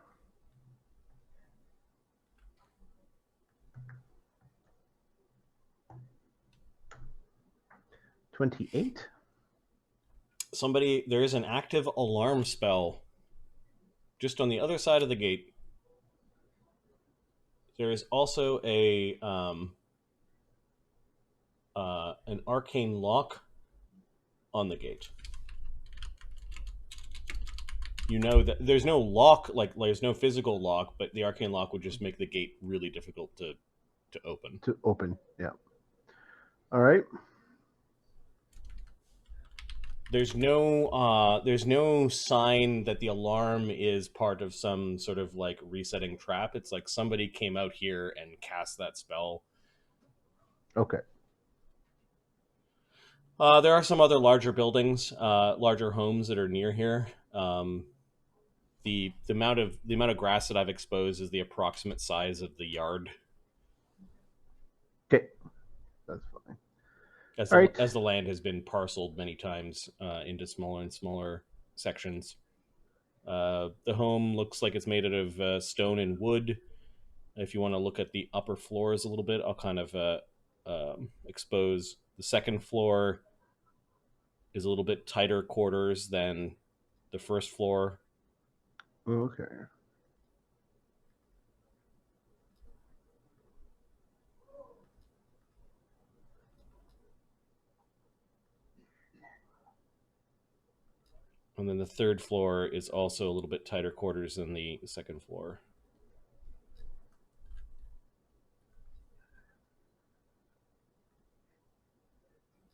$28. There is an active alarm spell just on the other side of the gate. There is also an arcane lock on the gate. You know that there's no lock, like there's no physical lock, but the arcane lock would just make the gate really difficult to open. To open, yeah. All right. there's no sign that the alarm is part of some sort of like resetting trap. It's like somebody came out here and cast that spell. Okay. There are some other larger buildings, larger homes that are near here. The amount of grass that I've exposed is the approximate size of the yard. Okay. That's fine. As All right. as the land has been parceled many times into smaller and smaller sections. The home looks like it's made out of stone and wood. If you want to look at the upper floors a little bit, I'll kind of expose the second floor is a little bit tighter quarters than the first floor. Okay. And then the third floor is also a little bit tighter quarters than the second floor.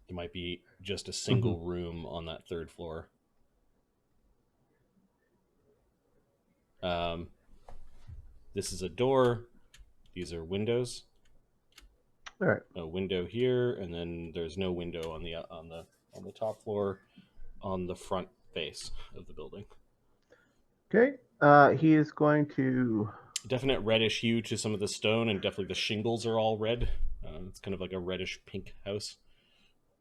There might be just a single room on that third floor. This is a door. These are windows. All right. A window here, and then there's no window on the top floor on the front face of the building. Okay. He is going to. Definite reddish hue to some of the stone, and definitely the shingles are all red. It's kind of like a reddish pink house.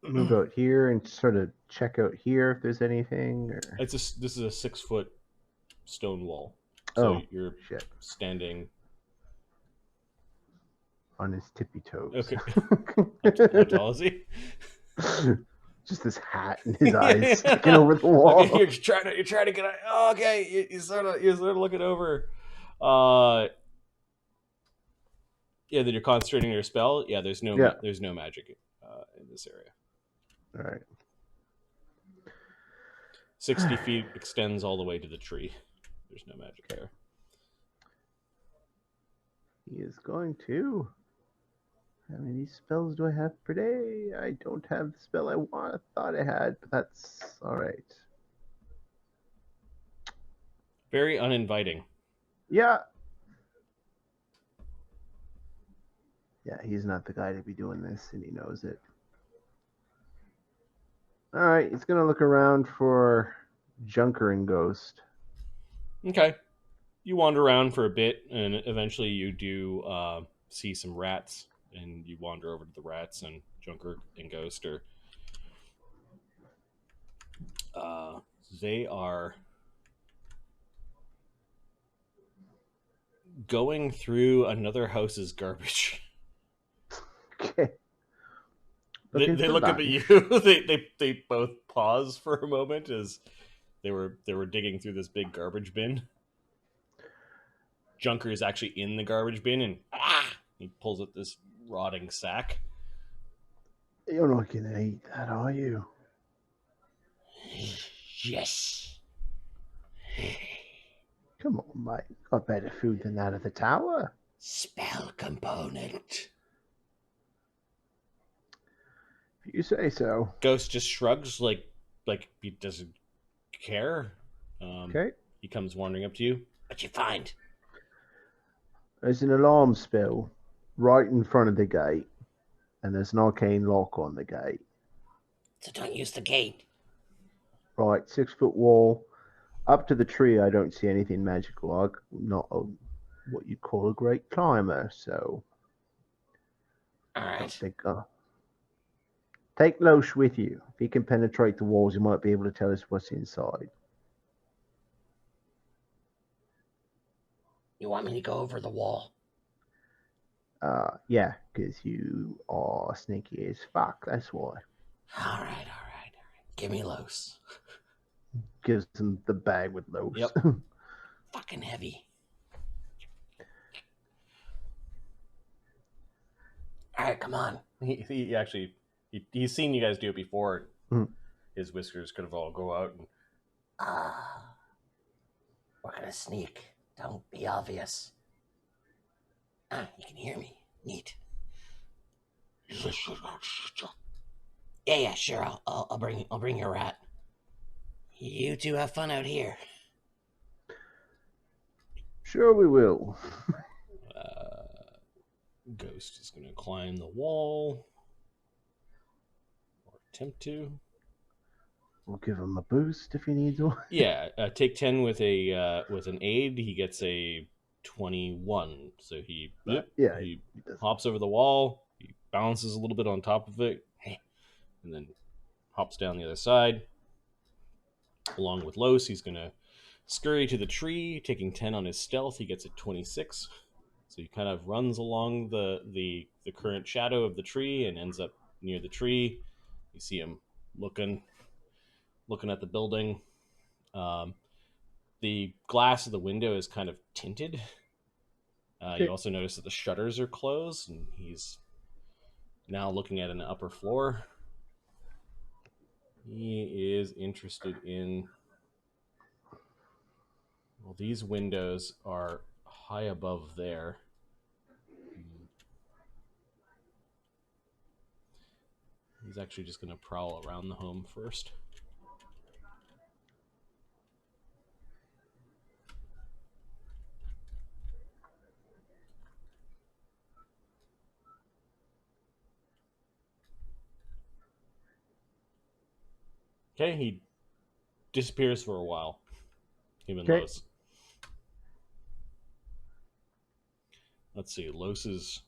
Move out here and sort of check out here if there's anything. Or... This is a 6-foot stone wall. So you're standing on his tippy toes. Okay. How tall is he? Just this hat and his eyes sticking over the wall. Okay, you're trying to get. Oh, okay, you're sort of looking over. Yeah, then you're concentrating your spell. Yeah, there's no magic in this area. All right. 60 feet extends all the way to the tree. There's no magic there. He is going to. How many spells do I have per day? I don't have the spell I thought I had, but that's all right. Very uninviting. Yeah. Yeah, he's not the guy to be doing this, and he knows it. All right, he's going to look around for Junker and Ghost. Okay. You wander around for a bit, and eventually you do see some rats, and you wander over to the rats, and Junker and Ghost are... they are going through another house's garbage. Okay. They look up at you. They both pause for a moment as they were digging through this big garbage bin. Junker is actually in the garbage bin, and he pulls up this rotting sack. You're not gonna eat that, are you? Yes. Come on, mate. Got better food than that at the tower. Spell component. If you say so. Ghost just shrugs like he doesn't care. Okay. He comes wandering up to you. What'd you find? There's an alarm spell right in front of the gate, and there's an arcane lock on the gate. So don't use the gate. Right, 6-foot wall. Up to the tree, I don't see anything magical. I'm not what you'd call a great climber, so... All I don't right. think... take Lloes with you. If he can penetrate the walls, he might be able to tell us what's inside. You want me to go over the wall? Yeah, because you are sneaky as fuck, that's why. All right. Give me Lloes. Gives him the bag with Lloes. Yep. Fucking heavy. All right, come on. He actually he's seen you guys do it before. Mm. His whiskers could have all go out. And... we're gonna sneak. Don't be obvious. You can hear me. Neat. Yeah, sure. I'll bring your rat. You two have fun out here. Sure we will. Ghost is going to climb the wall. Or attempt to. We'll give him a boost if he needs one. Yeah, take 10 with an aid. He gets a 21. So he hops over the wall. He bounces a little bit on top of it, and then hops down the other side. Along with Lloes, he's going to scurry to the tree, taking 10 on his stealth. He gets a 26. So he kind of runs along the current shadow of the tree and ends up near the tree. You see him looking at the building. The glass of the window is kind of tinted. You also notice that the shutters are closed, and he's now looking at an upper floor. He is interested in... Well, these windows are high above there. He's actually just going to prowl around the home first. Okay, he disappears for a while. Him and Lloes. Let's see, Lloes's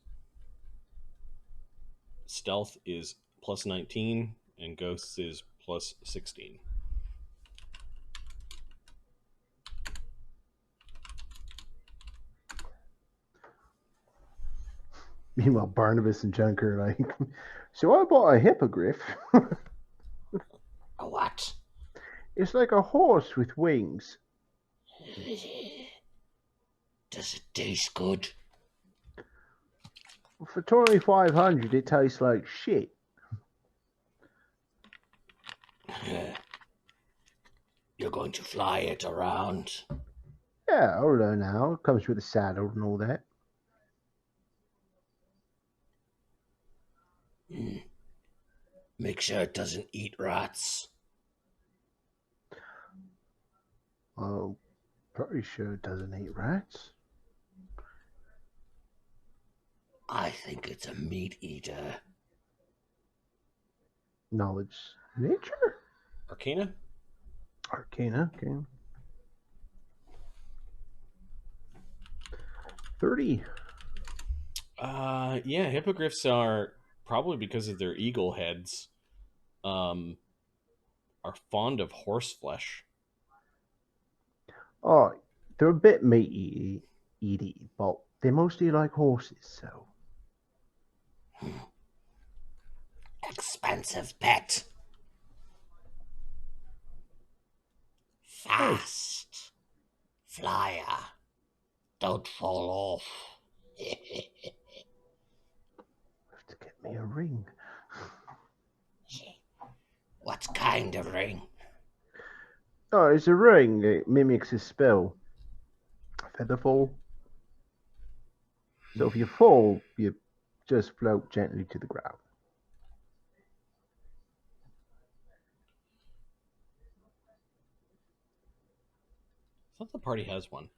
stealth is plus 19, and Ghost's is plus 16. Meanwhile, Barnabus and Junker are like, so I bought a hippogriff. A what? It's like a horse with wings. Does it taste good? For 2,500, it tastes like shit. You're going to fly it around? Yeah, I'll learn how. It comes with a saddle and all that. Make sure it doesn't eat rats. Oh, pretty sure it doesn't eat rats. I think it's a meat eater. Knowledge. Nature? Arcana? Arcana, okay. 30. Yeah, hippogriffs are, probably because of their eagle heads, are fond of horse flesh. Oh, they're a bit meaty, but they mostly like horses, so. Expensive pet. Fast. Flyer. Don't fall off. Have to get me a ring. What kind of ring? Oh, it's a ring. It mimics a spell. Featherfall. So if you fall, you just float gently to the ground. I thought the party has one.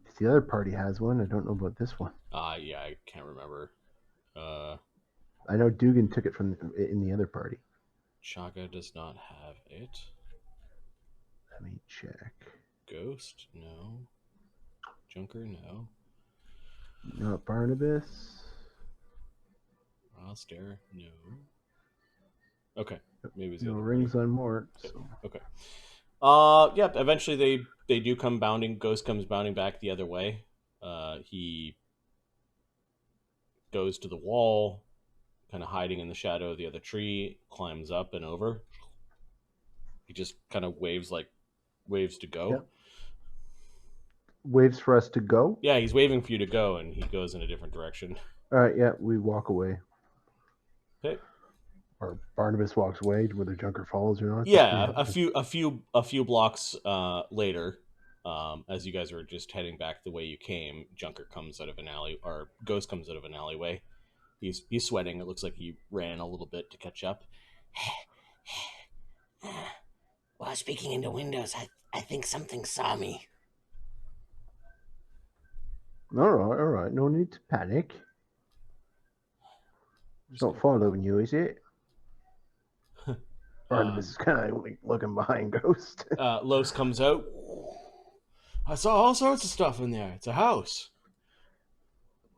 If the other party has one, I don't know about this one. Yeah, I can't remember. I know Dugan took it from in the other party. Chaga does not have it. Let me check. Ghost? No. Junker? No. Not Barnabas. Roster? No. Okay. Maybe it's the No other rings party. on Mort. So. Okay. Yeah, eventually they do come bounding. Ghost comes bounding back the other way. He goes to the wall, kind of hiding in the shadow of the other tree, climbs up and over. He just kind of waves to go. Yep. Waves for us to go? Yeah, he's waving for you to go, and he goes in a different direction. All right, yeah, we walk away. Okay. Or Barnabas walks away, whether Junker follows or not. Yeah, a few blocks later, as you guys are just heading back the way you came, Junker comes out of an alley, or Ghost comes out of an alleyway. He's sweating. It looks like he ran a little bit to catch up. While speaking into windows, I think something saw me. All right. No need to panic. It's not following you, is it? Barnabus is kind of like looking behind Ghost. Lloes comes out. I saw all sorts of stuff in there. It's a house.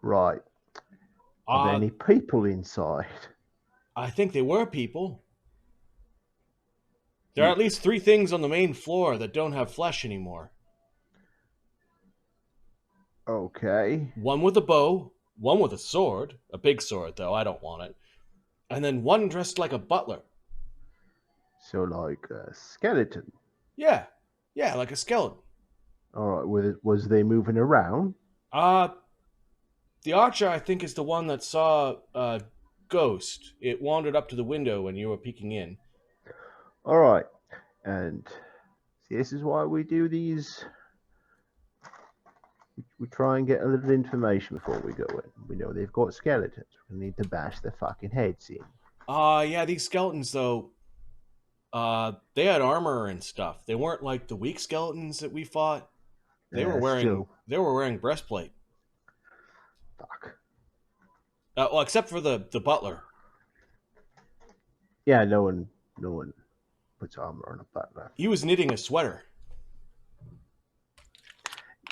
Right. Are there any people inside? I think they were people. There are at least 3 things on the main floor that don't have flesh anymore. Okay. One with a bow, one with a sword, a big sword though, I don't want it, and then one dressed like a butler. So like a skeleton. Yeah, like a skeleton. All right. Was they moving around? The archer, I think, is the one that saw a ghost. It wandered up to the window when you were peeking in. All right. And see, this is why we do these. We try and get a little information before we go in. We know they've got skeletons. We need to bash their fucking heads in. Yeah, these skeletons though, they had armor and stuff. They weren't like the weak skeletons that we fought. They were wearing breastplate. Fuck. Well, except for the butler. Yeah, no one puts armor on a butler. He was knitting a sweater.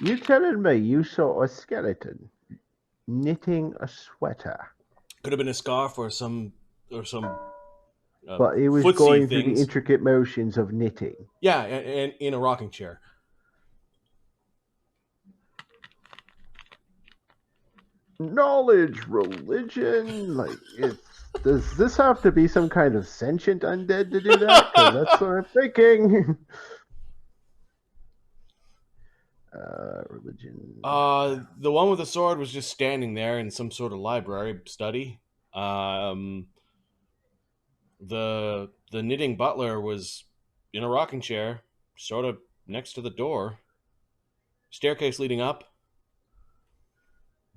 You telling me you saw a skeleton knitting a sweater? Could have been a scarf or some but he was going through the intricate motions of knitting. Yeah, and in a rocking chair. Knowledge, religion, like does this have to be some kind of sentient undead to do that? 'Cause that's what I'm thinking. Religion. The one with the sword was just standing there in some sort of library study. The knitting butler was in a rocking chair, sort of next to the door. Staircase leading up.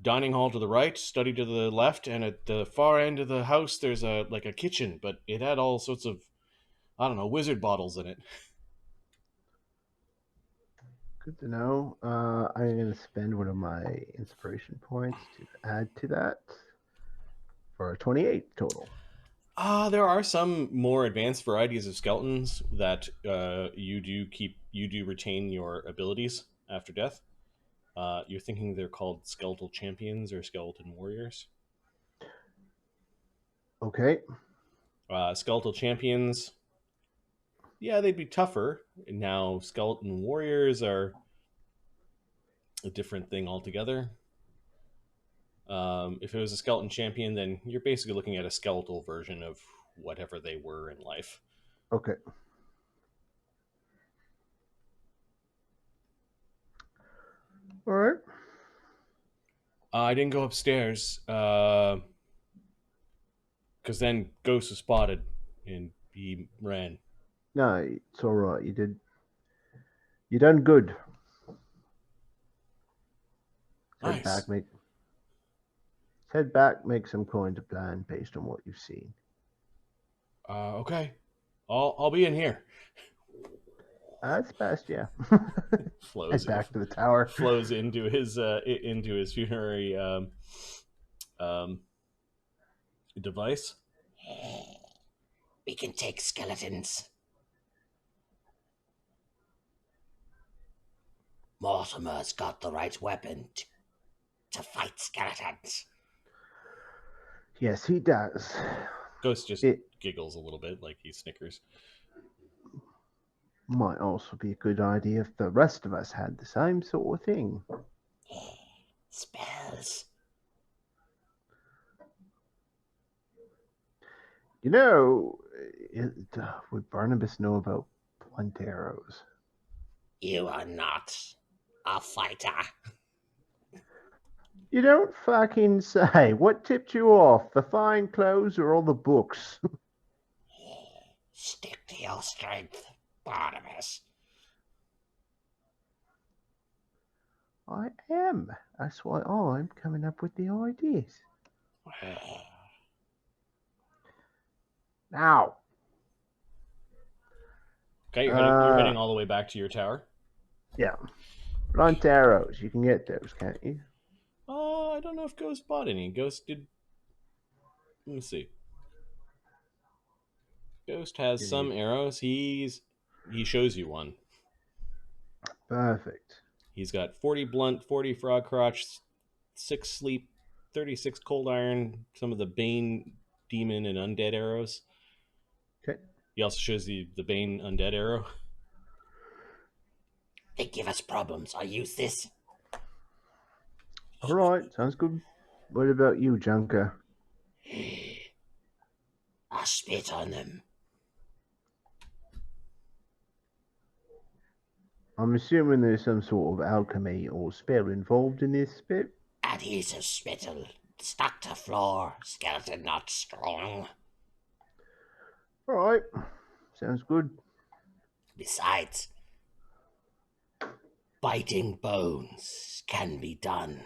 Dining hall to the right, study to the left, and at the far end of the house there's a kitchen, but it had all sorts of, I don't know, wizard bottles in it. Good to know. I'm going to spend one of my inspiration points to add to that for a 28 total. There are some more advanced varieties of skeletons that you do retain your abilities after death. You're thinking they're called skeletal champions or skeleton warriors. Okay. Skeletal champions, yeah, they'd be tougher. Now, skeleton warriors are a different thing altogether. If it was a skeleton champion, then you're basically looking at a skeletal version of whatever they were in life. Okay. All right. I didn't go upstairs because then Ghost was spotted and he ran. No, it's all right. You done good. Nice. Head back, make some kind of plan based on what you've seen. Okay. I'll be in here. That's best, yeah. Flows Head back to the tower. Flows into his funerary device. We can take skeletons. Mortimer's got the right weapon to fight skeletons. Yes, he does. Ghost just giggles a little bit, like he snickers. Might also be a good idea if the rest of us had the same sort of thing. Spells. You know, would Barnabus know about blunt arrows? You are not a fighter. You don't fucking say. What tipped you off? The fine clothes or all the books? Stick to your strength, Barnabus. I am. That's why I'm coming up with the ideas. Now, Okay, you're heading all the way back to your tower. Yeah. Blunt arrows. You can get those, can't you? I don't know if Ghost bought any. Ghost did. Let me see. Ghost has some arrows. He shows you one. Perfect. He's got 40 blunt, 40 frog crotch, 6 sleep, 36 cold iron, some of the Bane demon and undead arrows. Okay. He also shows you the Bane undead arrow. They give us problems. I use this. All right. Sounds good. What about you, Junker? I spit on them. I'm assuming there's some sort of alchemy or spell involved in this bit. Adhesive spittle. Stuck to floor. Skeleton not strong. All right. Sounds good. Besides, biting bones can be done.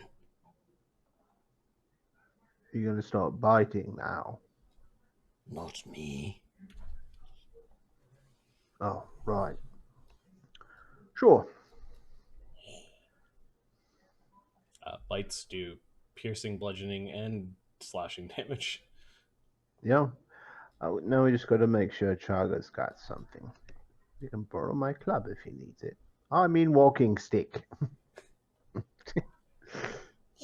You're going to start biting now. Not me. Oh, right. Sure. Bites do piercing, bludgeoning, and slashing damage. Yeah. Now we just got to make sure Chaga's got something. You can borrow my club if he needs it. I mean walking stick. You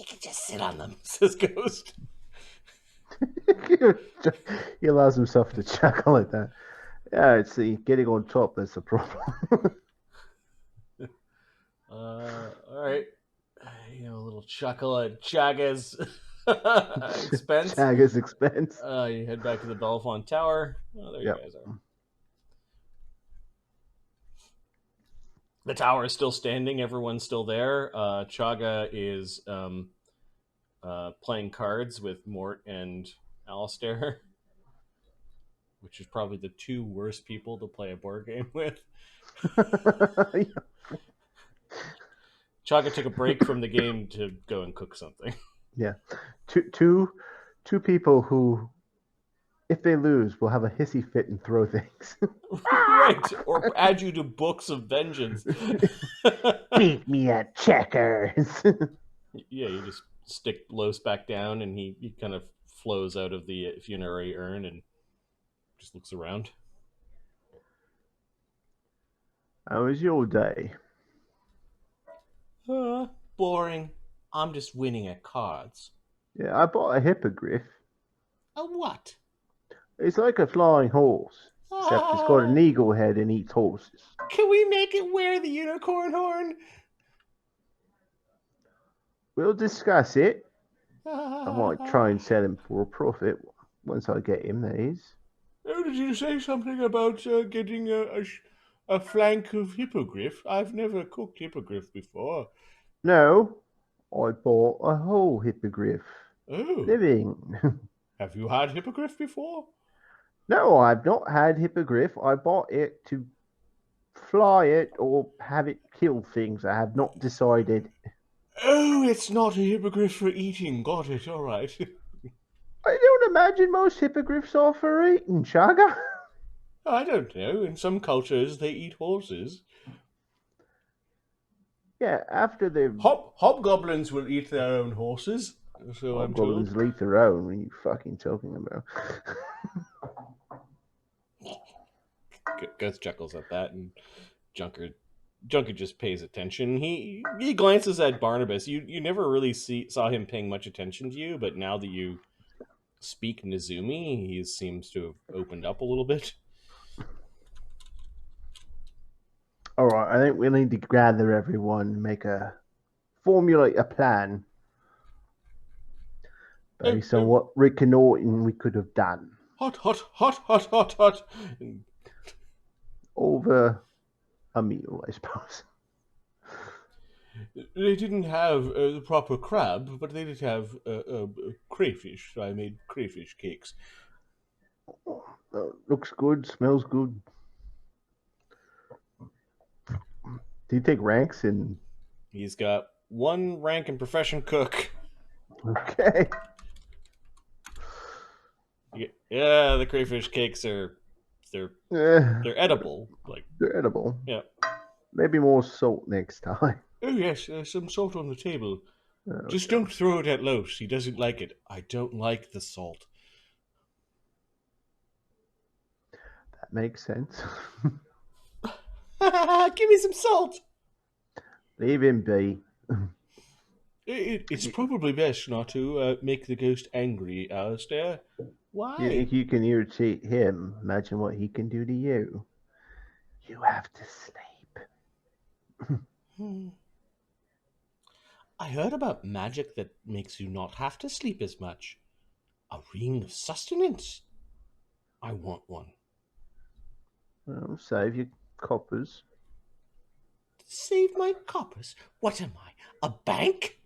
can just sit on them. Says Ghost. He allows himself to chuckle at that. Yeah, it's the getting on top that's the problem. Alright. You know, a little chuckle at Chaga's expense. Chaga's expense. You head back to the Bellefonte Tower. Oh, there Yep. you guys are. The tower is still standing. Everyone's still there. Chaga is playing cards with Mort and Alistair, which is probably the two worst people to play a board game with. Chaga took a break from the game to go and cook something. Yeah. Two people who, if they lose, will have a hissy fit and throw things. Right. Or add you to books of vengeance. Beat me at checkers. Yeah, you just stick Lloes back down and he kind of flows out of the funerary urn and just looks around. How was your day? Boring. I'm just winning at cards. Yeah, I bought a hippogriff. A what? It's like a flying horse, except it's got an eagle head and eats horses. Can we make it wear the unicorn horn? We'll discuss it. I might try and sell him for a profit once I get him, that is. Oh, did you say something about getting a flank of hippogriff? I've never cooked hippogriff before. No, I bought a whole hippogriff. Oh. Living. Have you had hippogriff before? No, I've not had hippogriff. I bought it to fly it or have it kill things. I have not decided. Oh, it's not a hippogriff for eating. Got it, all right. I don't imagine most hippogriffs are for eating, Chaga. I don't know. In some cultures, they eat horses. Yeah, after they've... Hobgoblins will eat their own horses, so I'm told. Hobgoblins eat their own. What are you fucking talking about? Ghost chuckles at that, and Junker just pays attention. He glances at Barnabus. You never really saw him paying much attention to you, but now that you speak Nezumi, he seems to have opened up a little bit. All right, I think we need to gather everyone, formulate a plan based on what Rick and Norton we could have done. Hot. Over a meal, I suppose. They didn't have the proper crab, but they did have crayfish. So I made crayfish cakes. Looks good, smells good. Do you take ranks in? He's got 1 rank in profession cook. Okay. Yeah, the crayfish cakes they're edible. Like They're edible. Yeah. Maybe more salt next time. Oh yes, there's some salt on the table. Oh, Just God. don't throw it at Lloes. He doesn't like it. I don't like the salt. That makes sense. Give me some salt. Leave him be. It's probably best not to make the ghost angry, Alistair. Why? You think you can irritate him? Imagine what he can do to you. You have to sleep. I heard about magic that makes you not have to sleep as much. A ring of sustenance. I want one. Well, save your coppers. Save my coppers? What am I, a bank?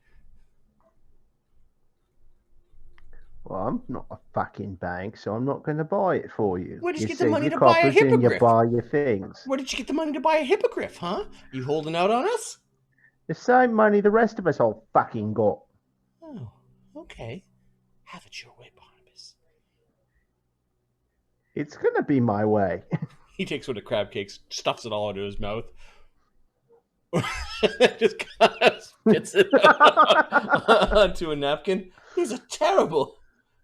Well, I'm not a fucking bank, so I'm not going to buy it for you. Where did you get the save money your to buy a coppers and you hippogriff? buy your things. Where did you get the money to buy a hippogriff, huh? You holding out on us? The same money the rest of us all fucking got. Oh, okay. Have it your way, Barnabus. It's going to be my way. He takes one of the crab cakes, stuffs it all into his mouth. Just kind of spits it onto a napkin. These are terrible.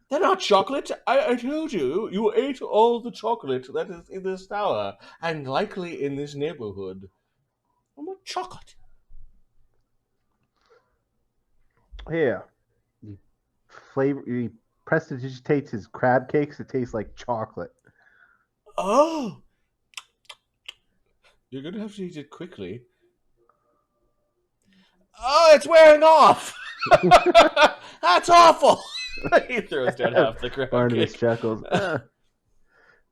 They're not chocolate. I told you, you ate all the chocolate that is in this tower, and likely in this neighborhood. I want chocolate. Here. He prestidigitates his crab cakes. It tastes like chocolate. Oh! You're going to have to eat it quickly. Oh, it's wearing off! That's awful! He throws down half the crab Barnabus cake. chuckles.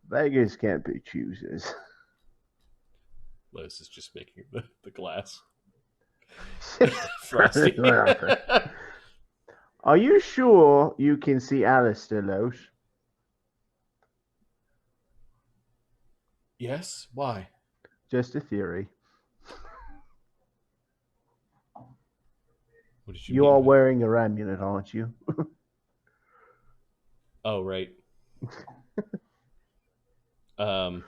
Beggars can't be choosers. Lloes is just making the glass. Frosty. Are you sure you can see Alistair, Lloes? Yes? Why? Just a theory. What did you You mean are by- wearing your amulet, aren't you? Oh, right. I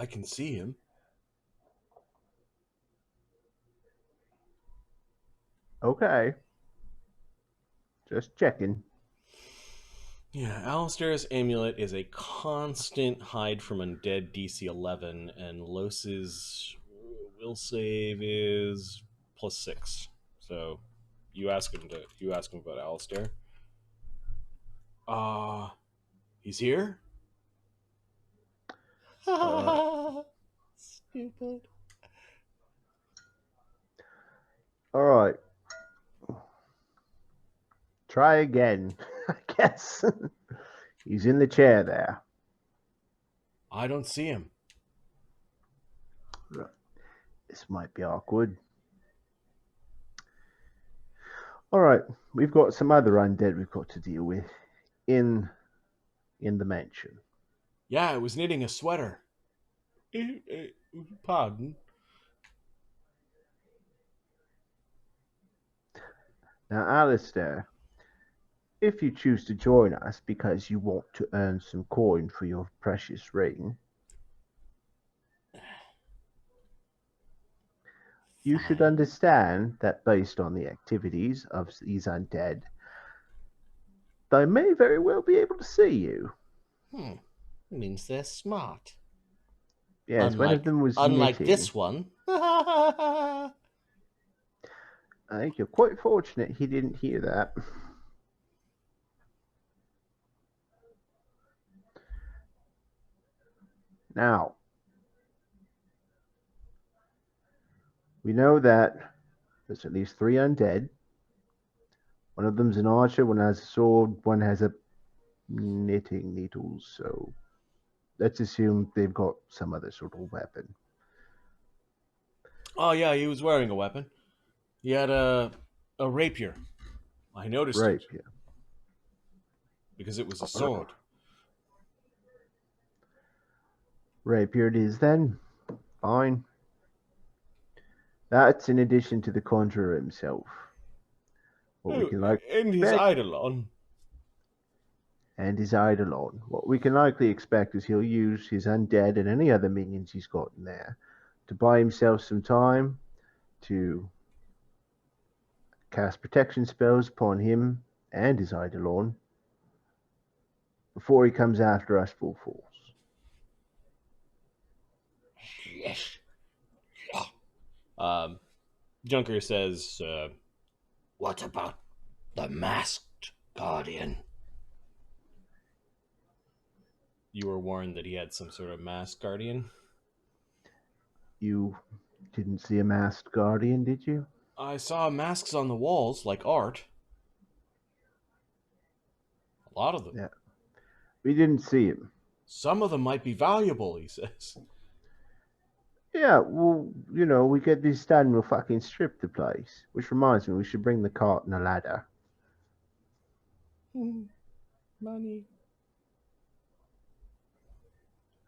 can see him. Okay. Just checking. Yeah, Alistair's amulet is a constant hide from undead DC 11, and Lloes's will save is +6. So you ask him about Alistair. He's here? Stupid. All right. Try again, I guess. He's in the chair there. I don't see him. This might be awkward. All right. We've got some other undead we've got to deal with in the mansion. Yeah, I was knitting a sweater. Pardon? Now, Alistair, if you choose to join us because you want to earn some coin for your precious ring, you should Fine. understand that based on the activities of these undead, they may very well be able to see you. Means they're smart. Yes, one of them was unlike knitting. this one. I think you're quite fortunate he didn't hear that. Now, we know that there's at least 3 undead. One of them's an archer, one has a sword, one has a knitting needles, so let's assume they've got some other sort of weapon. Oh yeah, he was wearing a weapon. He had a rapier. I noticed it Rapier. because it was a sword. Rapier it is then. Fine. That's in addition to the Conjuror himself. What we can like And his expect. eidolon. and his eidolon. What we can likely expect is he'll use his undead and any other minions he's got in there to buy himself some time to cast protection spells upon him and his eidolon before he comes after us full force. Yes. Junker says, What about the masked guardian? you were warned that he had some sort of masked guardian. You didn't see a masked guardian, did you? I saw masks on the walls, like art. A lot of them. Yeah. We didn't see him. Some of them might be valuable, he says. Yeah, well, we get this done and we'll fucking strip the place. Which reminds me, we should bring the cart and a ladder. Money.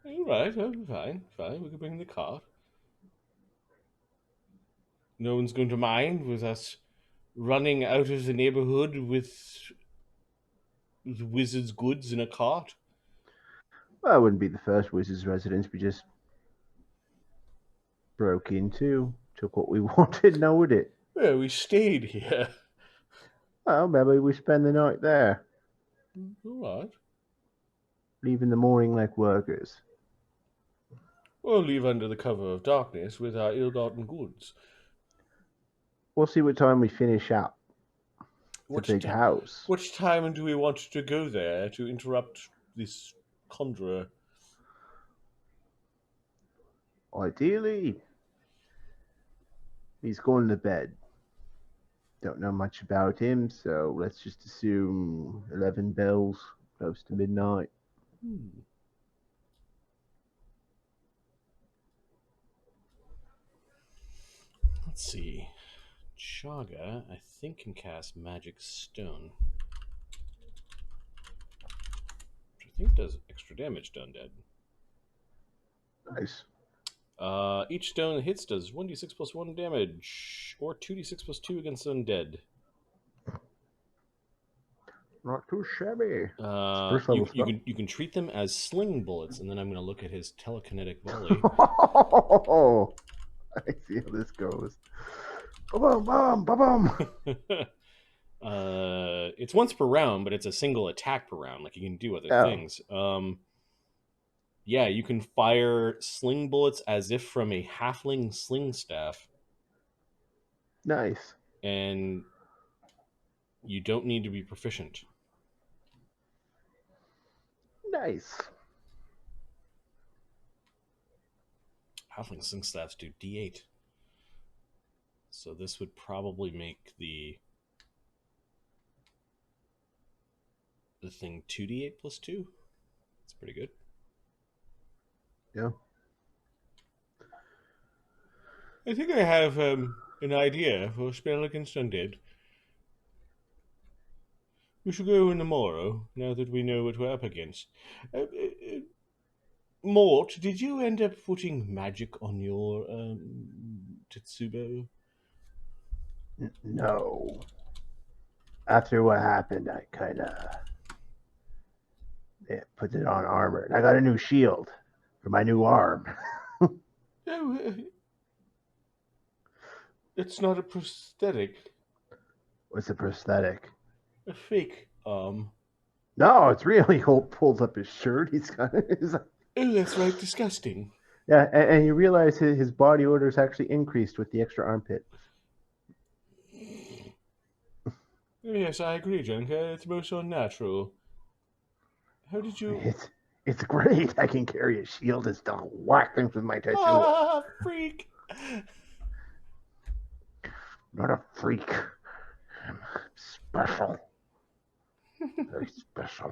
All right, fine. We can bring the cart. No one's going to mind with us running out of the neighborhood with the wizard's goods in a cart. Well, it wouldn't be the first wizard's residence we just broke into, took what we wanted, now would it? Well, we stayed here. Well, maybe we spend the night there, All right. leave in the morning like workers. We'll leave under the cover of darkness with our ill-gotten goods. We'll see what time we finish up. It's a big house. Which time do we want to go there to interrupt this conjurer? Ideally, he's going to bed. Don't know much about him, so let's just assume 11 bells, close to midnight. Let's see. Chaga, I think, can cast Magic Stone. Which I think does extra damage to undead. Nice. Each stone that hits does 1d6 plus 1 damage, or 2d6 plus 2 against undead. Not too shabby. You can treat them as sling bullets, and then I'm going to look at his telekinetic volley. Oh, I see how this goes. Ba-bum, bum, ba-bum. It's once per round, but it's a single attack per round. Like, you can do other things. Yeah, you can fire sling bullets as if from a halfling sling staff. Nice. And you don't need to be proficient. Nice. Halfling sling staffs do D8. So this would probably make the thing 2d8 plus 2. That's pretty good. Yeah. I think I have an idea for a spell against undead. We should go in tomorrow, now that we know what we're up against. Mort, did you end up putting magic on your Tetsubo? No. After what happened, I kind of put it on armor. And I got a new shield for my new arm. No, it's not a prosthetic. What's a prosthetic? A fake arm. No, it's real. He pulls up his shirt. He's got his... Oh, that's right. Disgusting. Yeah, and you realize his body odor is actually increased with the extra armpit. Yes, I agree, Junker. It's most unnatural. How did you... It's great. I can carry a shield and still whack things with my tattoo. Ah, freak! Not a freak. I'm special. Very special.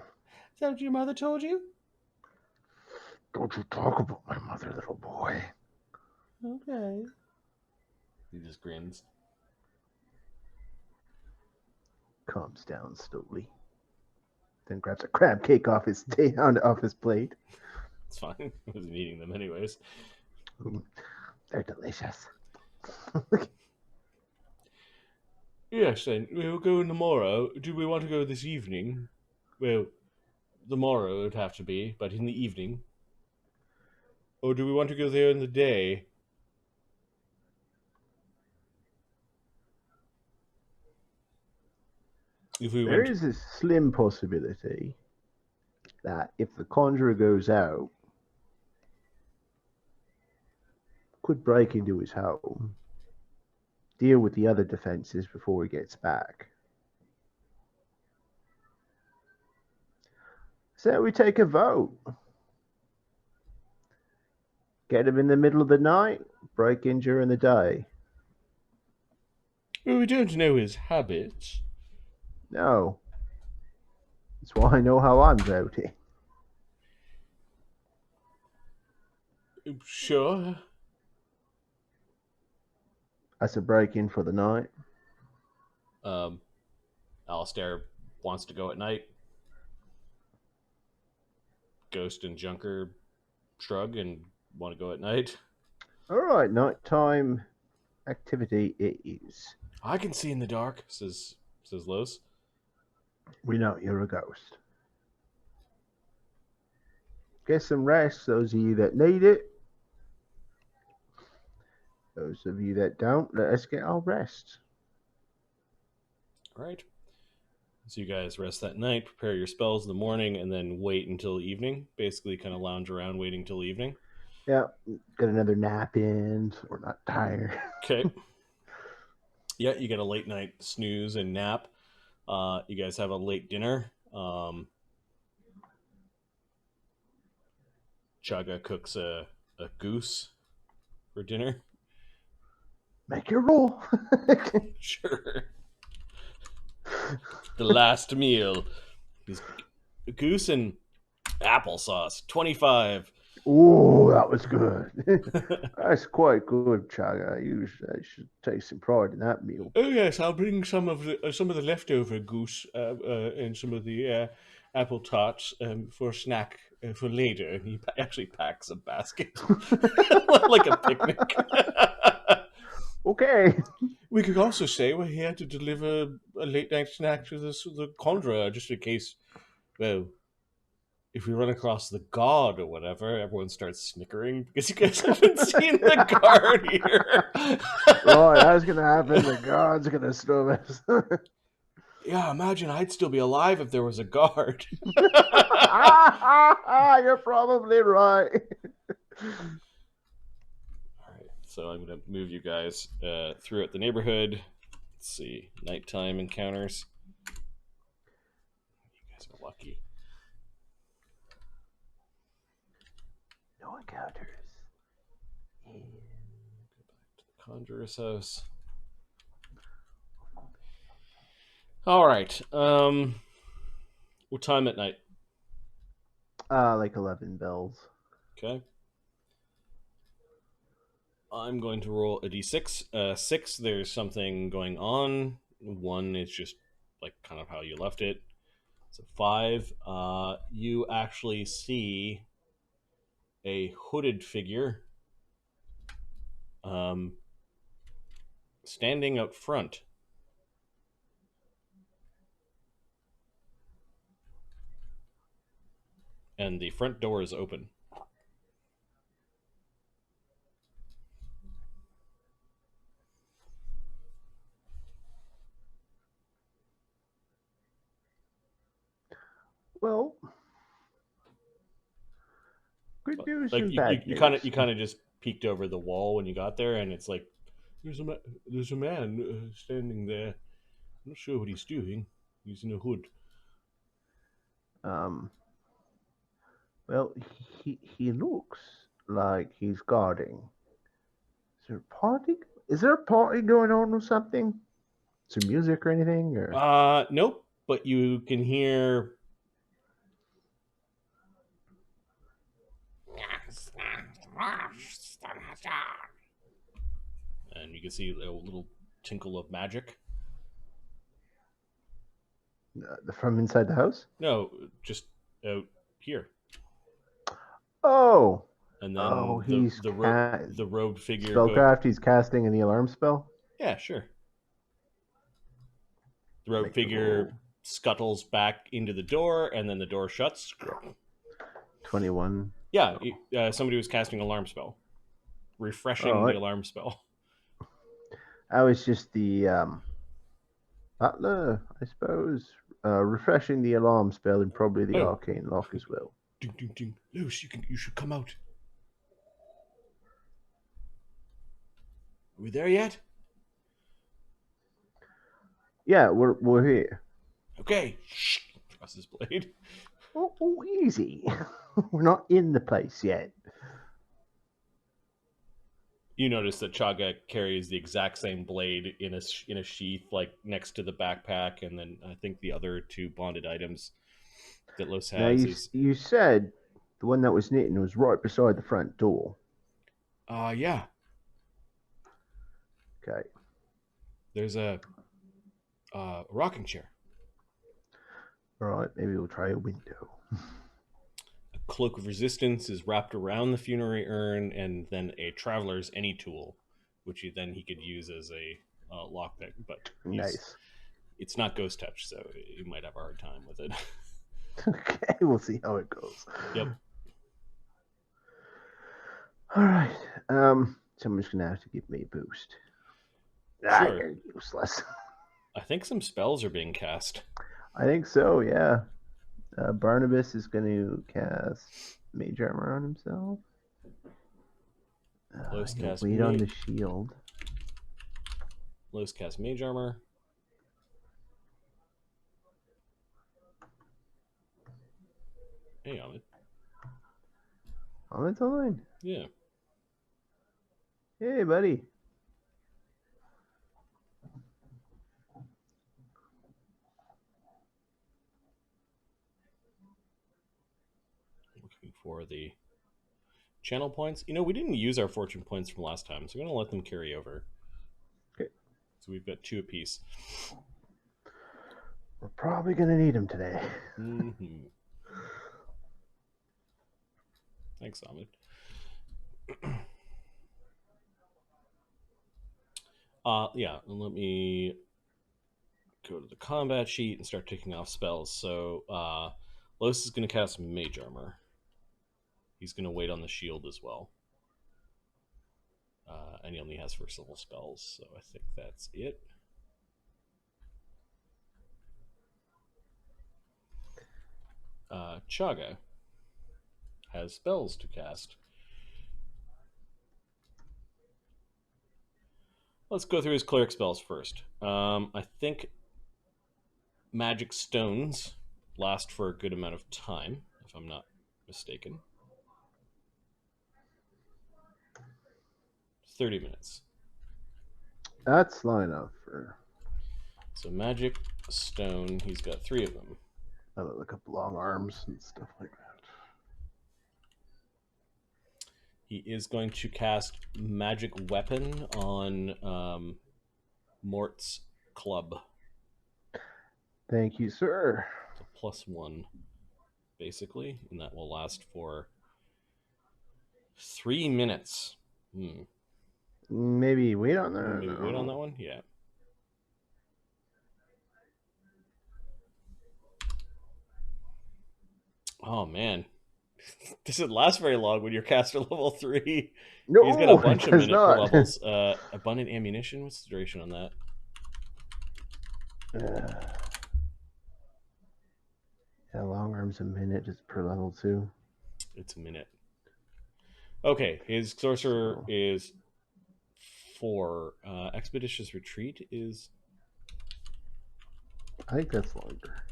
Is that what your mother told you? Don't you talk about my mother, little boy. Okay. He just grins. Calms down slowly. Then grabs a crab cake off his plate. It's fine. I wasn't eating them anyways. They're delicious. Yes, then. We'll go tomorrow. Do we want to go this evening? Well, the morrow it would have to be, but in the evening. Or do we want to go there in the day? If we There went, is a slim possibility that if the Conjuror goes out, could break into his home, deal with the other defenses before he gets back. So we take a vote. Get him in the middle of the night, break in during the day. well, we don't know his habits. No. That's why I know how I'm voting. Sure. That's a break in for the night. Alistair wants to go at night. Ghost and Junker shrug and want to go at night. All right, nighttime activity it is. I can see in the dark, says Lloes. We know you're a ghost. Get some rest, those of you that need it. Those of you that don't, let us get our rest. All right. So you guys rest that night, prepare your spells in the morning, and then wait until evening. Basically, kind of lounge around waiting until evening. Yeah, get another nap in, so we're not tired. Okay. Yeah, you get a late night snooze and nap. You guys have a late dinner. Chaga cooks a goose for dinner. Make your roll. Sure. The last meal is goose and applesauce. 25. Ooh, that was good. That's quite good, Chaga. I should take some pride in that meal. Oh yes, I'll bring some of the leftover goose and some of the apple tarts for snack for later. And he actually packs a basket like a picnic. Okay. We could also say he had to deliver a late night snack to the Conjuror just in case. Well, if we run across the god or whatever, everyone starts snickering because you guys haven't seen the guard here. Right, that's gonna happen. The god's gonna stop us. Yeah, imagine I'd still be alive if there was a guard. You're probably right. All right, so I'm going to move you guys throughout the neighborhood. Let's see, nighttime encounters. You guys are lucky. No encounters. Go back to the Conjuror's house. All right. What time at night? Like 11 bells. Okay. I'm going to roll a d6. 6, there's something going on. 1 is just like kind of how you left it. So 5, you actually see a hooded figure standing out front. And the front door is open. Well, good news and bad you news. kind of just peeked over the wall when you got there, and it's like there's a man standing there. I'm not sure what he's doing. He's in a hood. Well, he looks like he's guarding. Is there a party? Is there a party going on or something? Is there music or anything? Or Nope. But you can hear. And you can see a little tinkle of magic. from inside the house? No, just out here. Oh, And then he's the robed figure. Spellcraft. He's casting in the alarm spell. Yeah, sure. The robed Make the figure roll. scuttles back into the door, and then the door shuts. 21. Yeah, somebody was casting an alarm spell, refreshing the alarm spell. I was just the butler, I suppose, refreshing the alarm spell and probably the arcane lock as well. Ding, ding, ding. Lloes, you should come out. Are we there yet? Yeah, we're here. Okay. Across his blade. Oh, easy. We're not in the place yet. You notice that Chaga carries the exact same blade in a sheath, like next to the backpack, and then I think the other two bonded items that Lloes has Now you said the one that was knitting was right beside the front door. Yeah. Okay. There's a rocking chair. All right, maybe we'll try a window. A cloak of resistance is wrapped around the funerary urn, and then a traveler's any tool, which he could use as a lockpick. But Nice. It's not ghost touch, so you might have a hard time with it. Okay, we'll see how it goes. Yep. All right. Someone's gonna have to give me a boost. Sure. You're useless. I think some spells are being cast. I think so. Yeah. Barnabus is going to cast Mage Armor on himself. Lloes cast wait on the shield. Lloes cast Mage Armor. Hey, Ahmed. Ahmed's online. Yeah. Hey, buddy. Looking for the channel points. You know, we didn't use our fortune points from last time, so we're going to let them carry over. Okay. So we've got 2 apiece. We're probably going to need them today. Mm-hmm. Thanks, Ahmed. Yeah, and let me go to the combat sheet and start ticking off spells. So, Lloes is going to cast Mage Armor. He's going to wait on the shield as well. And he only has first level spells, so I think that's it. Chaga has spells to cast. Let's go through his cleric spells first. I think magic stones last for a good amount of time, if I'm not mistaken. 30 minutes. That's long enough for... So magic stone, he's got 3 of them. I look up long arms and stuff like that. He is going to cast magic weapon on Mort's club. Thank you, sir. It's a +1, basically, and that will last for 3 minutes. Maybe wait on that. Maybe wait on that one? Yeah. Oh, man. Doesn't last very long when you're caster level 3. No, he's got a bunch of minute per not. levels. Abundant ammunition? What's the duration on that? Yeah, long arms a minute is per level 2. It's a minute. Okay, his sorcerer is 4. Expeditious retreat is... I think that's longer.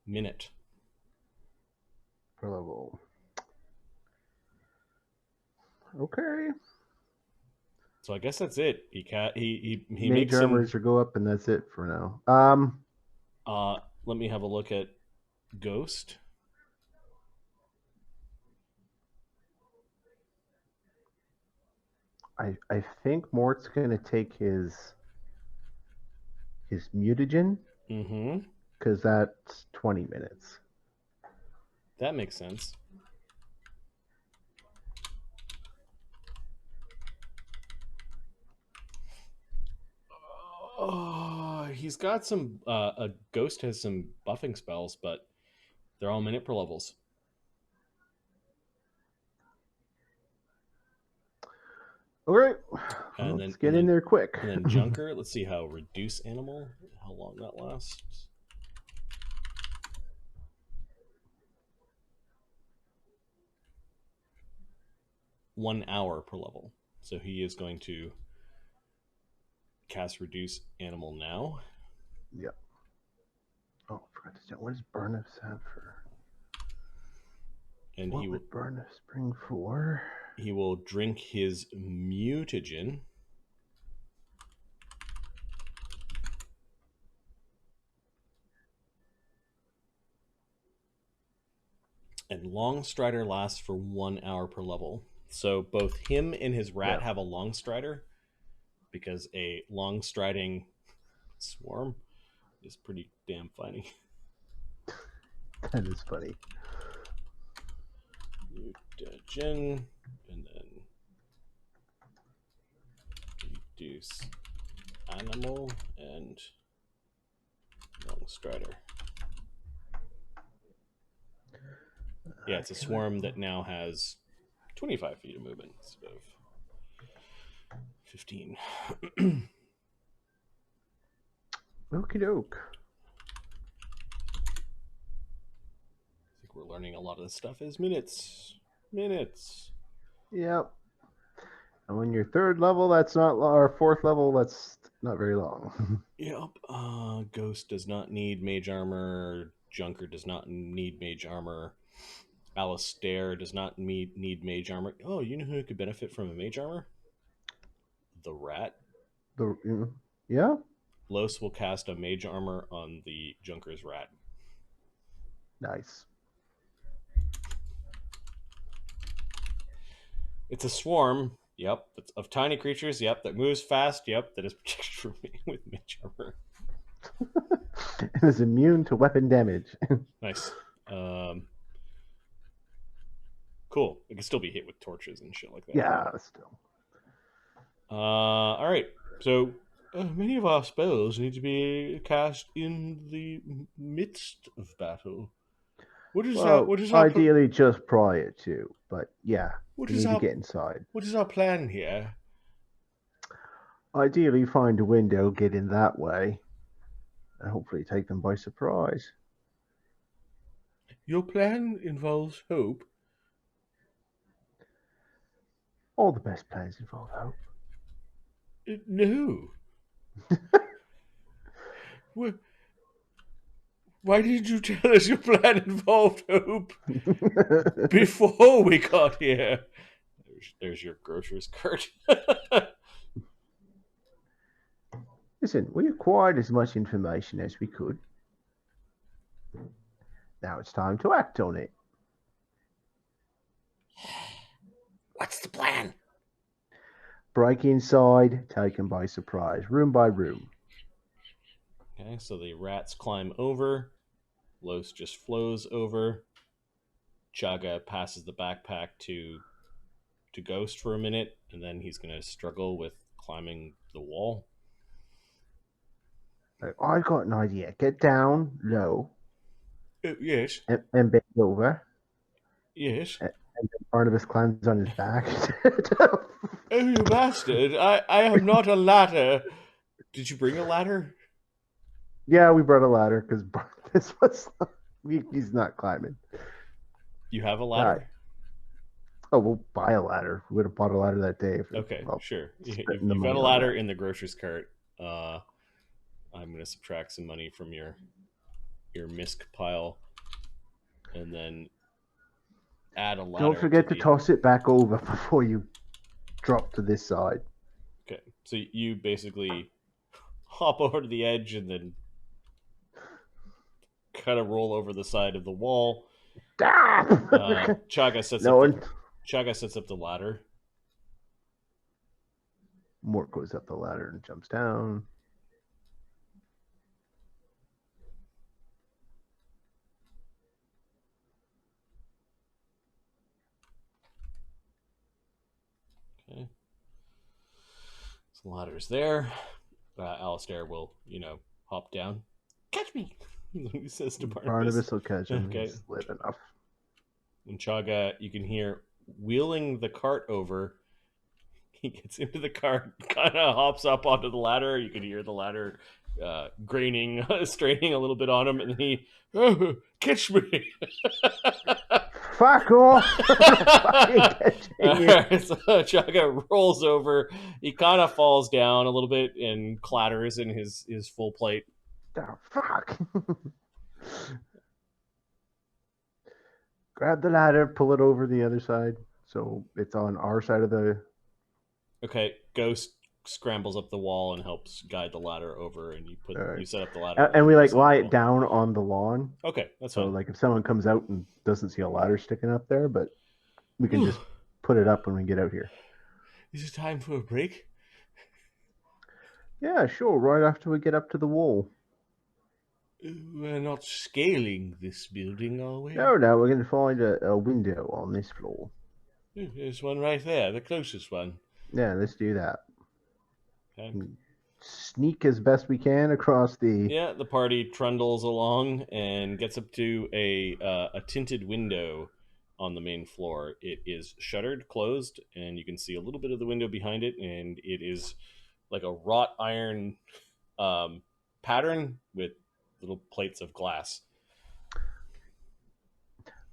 Minute. Per level. Okay. So I guess that's it. He Mage makes armors or go up, and that's it for now. Let me have a look at Ghost. I think Mort's gonna take his mutagen. Mm-hmm. Because that's 20 minutes. That makes sense. Oh, he's got some. A ghost has some buffing spells, but they're all minute per levels. All right, And let's then get in there quick. And then Junker. Let's see how reduce animal. How long that lasts. One hour per level. So he is going to cast reduce animal now. Yep. Oh, I forgot to say, what does Barnabus have for? And What would Barnabus bring for? He will drink his mutagen. And Long Strider lasts for 1 hour per level. So both him and his rat have a Long Strider, because a long striding swarm is pretty damn funny. That is funny. Mutagen, and then reduce animal and Long Strider. Yeah, it's a swarm that now has 25 feet of movement instead of 15. Okie doke. I think we're learning a lot of this stuff is minutes. Minutes. Yep. And when you're third level, that's not or fourth level, that's not very long. Yep. Ghost does not need mage armor. Junker does not need mage armor. Alistair does not need mage armor. Oh, you know who could benefit from a mage armor? The rat. Yeah? Lloes will cast a mage armor on the Junker's rat. Nice. It's a swarm, yep, of tiny creatures, yep, that moves fast, yep, that is protected from me with mage armor. It is immune to weapon damage. Nice. Cool. It can still be hit with torches and shit like that. Yeah, still. All right. So many of our spells need to be cast in the midst of battle. What is ideally just prior to, but yeah, we need to get inside. What is our plan here? Ideally, find a window, get in that way, and hopefully take them by surprise. Your plan involves hope. All the best plans involve hope. No. Why did you tell us your plan involved hope before we got here? There's your grocer's cart. Listen, we acquired as much information as we could. Now it's time to act on it. What's the plan? Break inside, take them by surprise, room by room. Okay, so the rats climb over. Lloes just flows over. Chaga passes the backpack to Ghost for a minute, and then he's going to struggle with climbing the wall. I've got an idea. Get down low. Yes. And bend over. Yes. And then Barnabus climbs on his back. Oh, you bastard. I am not a ladder. Did you bring a ladder? Yeah, we brought a ladder because Barnabus was... he's not climbing. You have a ladder? Oh, we'll buy a ladder. We would have bought a ladder that day. Okay, sure. You've money got a on ladder that. in the grocer's cart. I'm going to subtract some money from your misc pile, and then add a ladder. Don't forget to toss it back over before you drop to this side. Okay, so you basically hop over to the edge and then kind of roll over the side of the wall. Chaga sets up the ladder. Mort goes up the ladder and jumps down. Okay. So the ladder's there. Alistair will, hop down. Catch me, he says to Barnabas. Barnabas will catch him. Okay. He's lit enough. And Chaga, you can hear wheeling the cart over. He gets into the cart, kind of hops up onto the ladder. You can hear the ladder graining, straining a little bit on him, and then he, catch me. Fuck off! So Chaga rolls over. He kind of falls down a little bit and clatters in his full plate. Oh, fuck! Grab the ladder, pull it over the other side, so it's on our side of the. Okay, Ghost scrambles up the wall and helps guide the ladder over, and you Right. you set up the ladder. And we lie it down on the lawn. Okay, that's so fine. Like if someone comes out and doesn't see a ladder sticking up there, but we can just put it up when we get out here. Is it time for a break? Yeah, sure. Right after we get up to the wall. We're not scaling this building, are we? No, we're going to find a window on this floor. There's one right there, the closest one. Yeah, let's do that. Okay. Sneak as best we can across the. Yeah, the party trundles along and gets up to a tinted window on the main floor. It is shuttered, closed, and you can see a little bit of the window behind it, and it is like a wrought iron pattern with little plates of glass.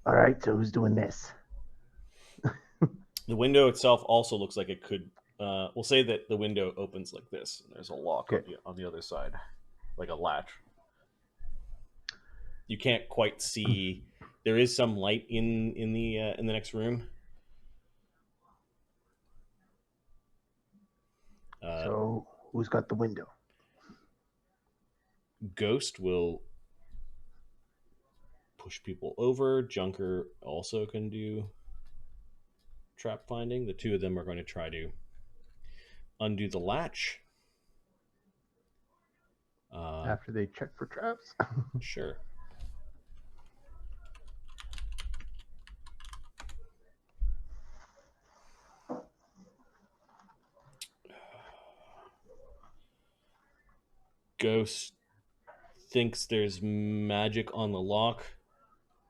All right, so who's doing this? The window itself also looks like it could. We'll say that the window opens like this, and there's a lock on the other side, like a latch. You can't quite see. There is some light in the next room. So who's got the window? Ghost will push people over. Junker also can do trap finding. The two of them are going to try to undo the latch. After they check for traps? Sure. Ghost thinks there's magic on the lock.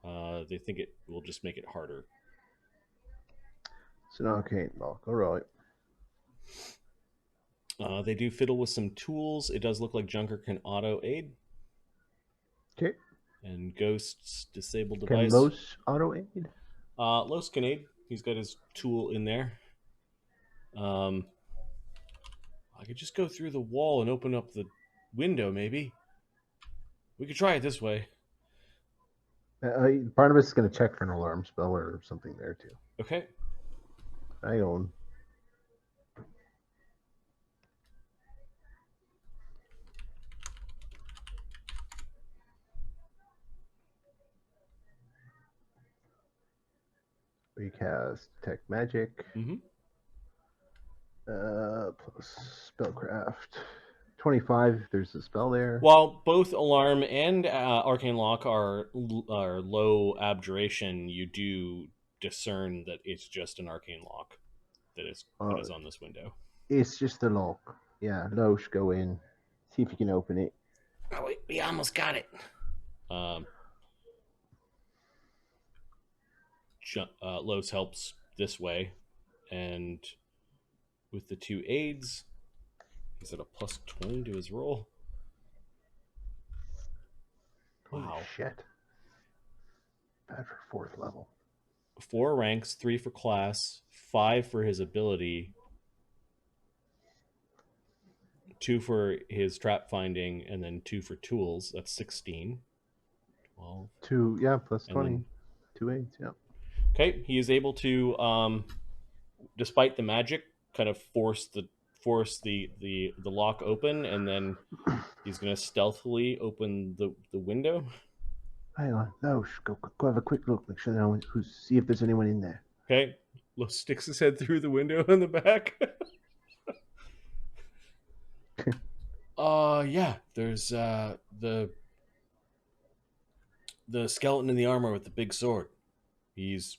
They think it will just make it harder. It's an arcane lock. All right. They do fiddle with some tools. It does look like Junker can auto aid. Okay. And Ghost's disabled Can device. Lloes auto aid? Los can aid. He's got his tool in there. I could just go through the wall and open up the window, maybe. We could try it this way. Barnabas is going to check for an alarm spell or something there, too. Okay. Hang on. We cast Detect Magic. Mm-hmm. Plus Spellcraft. 25, there's a spell there. While both Alarm and Arcane Lock are low abjuration, you do discern that it's just an Arcane Lock that is on this window. It's just a lock. Yeah, Loesch, go in. See if you can open it. Oh, we almost got it. Los helps this way, and with the two aids, he's at a plus 20 to his roll. Holy Wow. shit. Bad for 4th level. 4 ranks, 3 for class, 5 for his ability, 2 for his trap finding, and then 2 for tools. That's 16. 12. 2, yeah, plus 20. Then, 2 aids, yeah. Okay, he is able to, despite the magic, kind of force the lock open, and then he's going to stealthily open the window. Hang on, Loesch, go have a quick look. Make sure see if there's anyone in there. Okay, Lo sticks his head through the window in the back. Yeah, there's the skeleton in the armor with the big sword. He's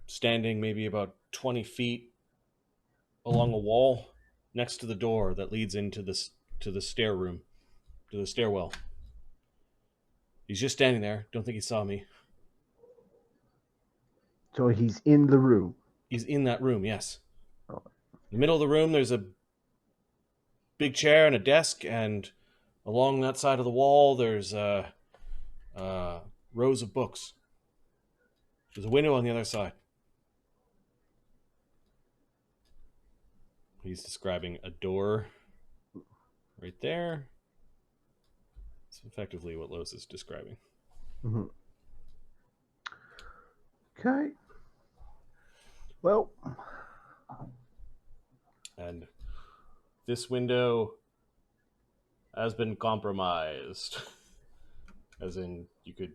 standing maybe about 20 feet along a wall. next to the door that leads into this to the stair room, to the stairwell. He's just standing there. Don't think he saw me. So he's in the room. He's in that room, yes. Oh. In the middle of the room, there's a big chair and a desk, and along that side of the wall, there's rows of books. There's a window on the other side. He's describing a door right there. It's effectively what Lloes is describing. Mm-hmm. Okay. Well. And this window has been compromised. As in, you could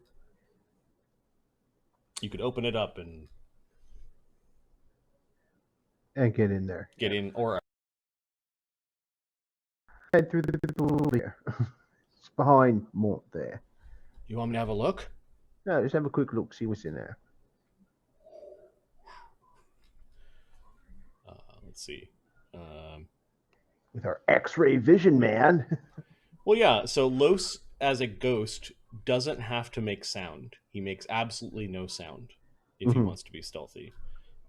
open it up and get in there. get in, or Head through the door here. It's behind Mort there. you want me to have a look? No, just have a quick look, see what's in there. Let's see. With our X-ray vision, man. Well, yeah. So Lloes, as a ghost, doesn't have to make sound. He makes absolutely no sound if he wants to be stealthy.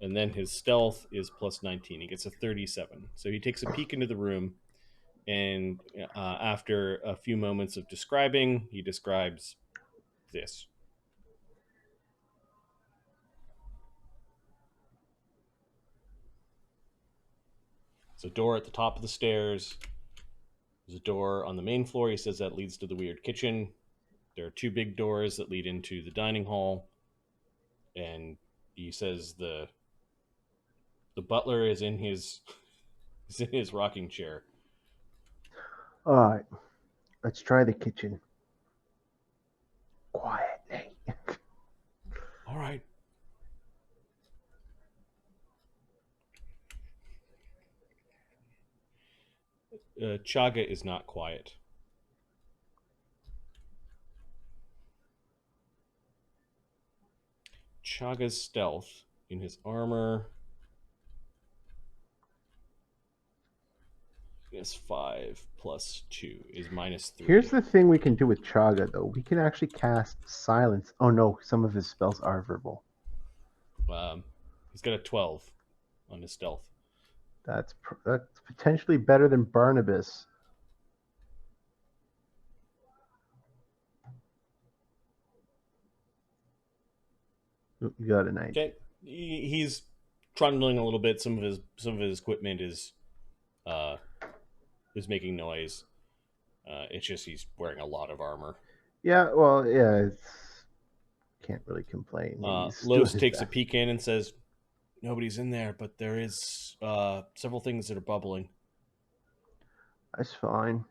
And then his stealth is plus 19. He gets a 37. So he takes a peek into the room, and after a few moments of describing, he describes this. There's a door at the top of the stairs. There's a door on the main floor. He says that leads to the weird kitchen. There are two big doors that lead into the dining hall. And he says the butler is in his rocking chair. All right, let's try the kitchen. Quietly. All right. Chaga is not quiet. Chaga's stealth in his armor is 5 plus 2 is minus 3. Here's the thing we can do with Chaga, though. We can actually cast silence. Oh no, some of his spells are verbal. He's got a 12 on his stealth. That's potentially better than Barnabus. You got a 9. Okay, he's trundling a little bit. Some of his equipment is making noise. It's just he's wearing a lot of armor. Yeah, well, yeah, can't really complain. Lloes takes a peek in and says, "Nobody's in there, but there is several things that are bubbling." That's fine.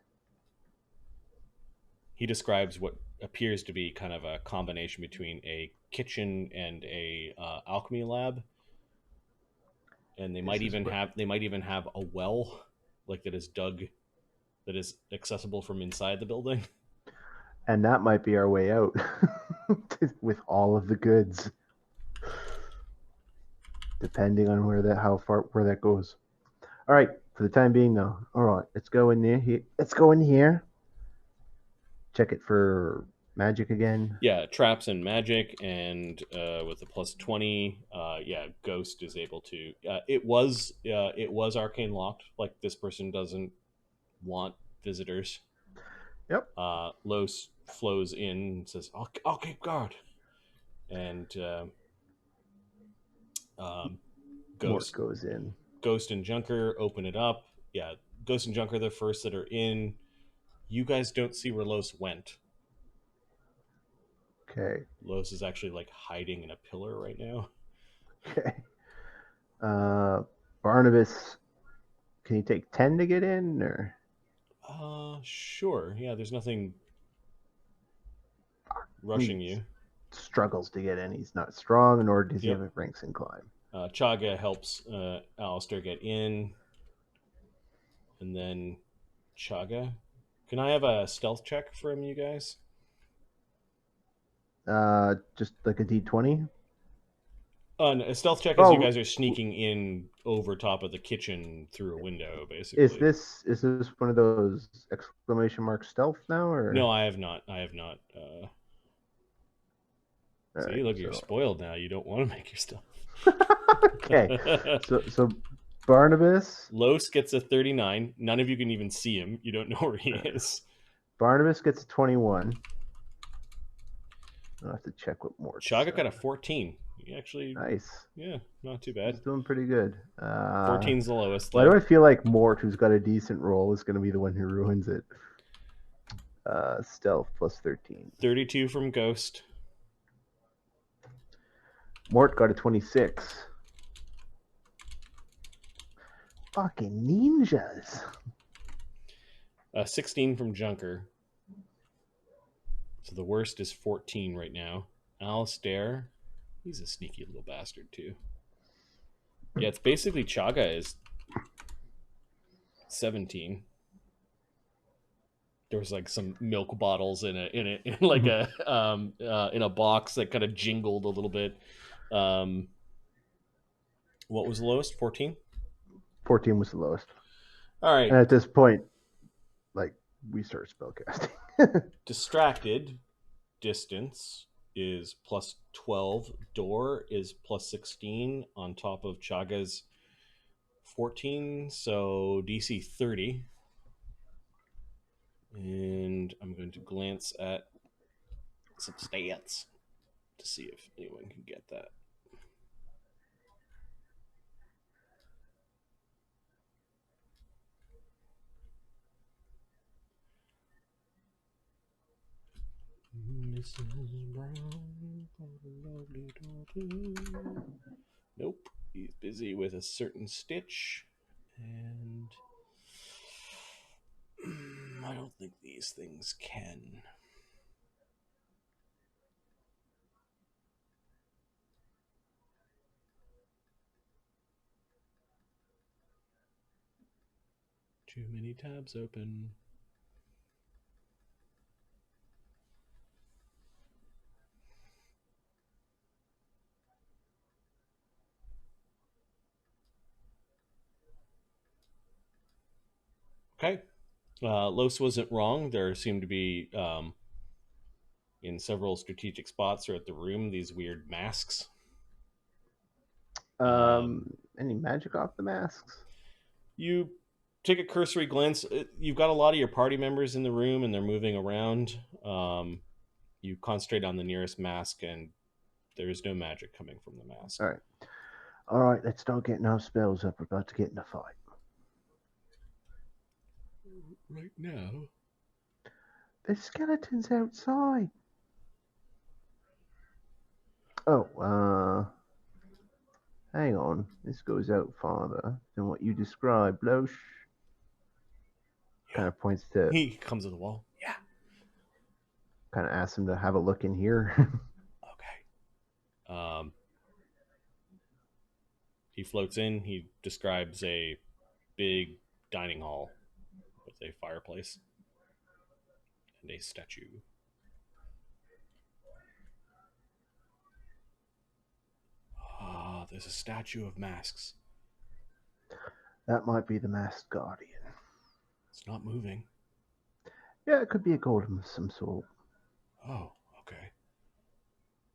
He describes what appears to be kind of a combination between a kitchen and a alchemy lab, and they might even have a well, like that is dug, that is accessible from inside the building. And that might be our way out with all of the goods, depending on where that goes. All right, for the time being, though. All right, let's go in there. Let's go in here. Check it for magic again. Yeah, traps and magic, and with the plus 20, Ghost is able to. It was arcane locked. Like, this person doesn't want visitors. Yep. Lloes flows in and says, I'll keep guard. And Ghost goes in. Ghost and Junker open it up. Yeah, Ghost and Junker are the first that are in. You guys don't see where Lloes went. Okay. Lloes is actually like hiding in a pillar right now. Okay. Barnabus, can you take 10 to get in, or? Sure. Yeah, there's nothing rushing you. Struggles to get in. He's not strong, nor does he have a ranks and climb. Chaga helps Alistair get in. And then Chaga. Can I have a stealth check from you guys? Just like a D20? A stealth check is you Oh, guys are sneaking in over top of the kitchen through a window, is basically. this one of those exclamation mark stealth now, or No, I have not. I have not. See, right, look, you're spoiled now. You don't want to make your stealth. Okay, so Barnabas Lloes gets a 39. None of you can even see him. You don't know where he is. Barnabas gets a 21. I'll have to check what more. Chaga got a 14. He actually, Nice. yeah, not too bad. He's doing pretty good. 14's the lowest. Why Though. do I feel like Mort, who's got a decent roll, is going to be the one who ruins it? Stealth plus 13. 32 from Ghost. Mort got a 26. Fucking ninjas. 16 from Junker. So the worst is 14 right now. Alistair, he's a sneaky little bastard too. Yeah, it's basically Chaga is 17. There was like some milk bottles in like a in a box that kind of jingled a little bit. What was the lowest? 14? 14 was the lowest. All right. And at this point, like, we start spellcasting. Distracted distance is plus 12. Door is plus 16 on top of Chaga's 14. So DC 30. And I'm going to glance at some stats to see if anyone can get that. Mrs. Brown, what a lovely daughter. Nope, he's busy with a certain stitch, and I don't think these things can. Too many tabs open. Okay. Los wasn't wrong. There seemed to be, in several strategic spots throughout the room, these weird masks. Any magic off the masks? You take a cursory glance. You've got a lot of your party members in the room, and they're moving around. You concentrate on the nearest mask, and there is no magic coming from the mask. All right, let's start getting our spells up. We're about to get in a fight. Right now? There's skeletons outside. Oh, hang on. This goes out farther than what you described, Loesch. Yeah. Kind of points to. He comes to the wall. Yeah. Kind of asks him to have a look in here. Okay. He floats in. He describes a big dining hall with a fireplace and a statue. Ah, there's a statue of masks. That might be the masked guardian. It's not moving. Yeah, it could be a golem of some sort. Oh, okay.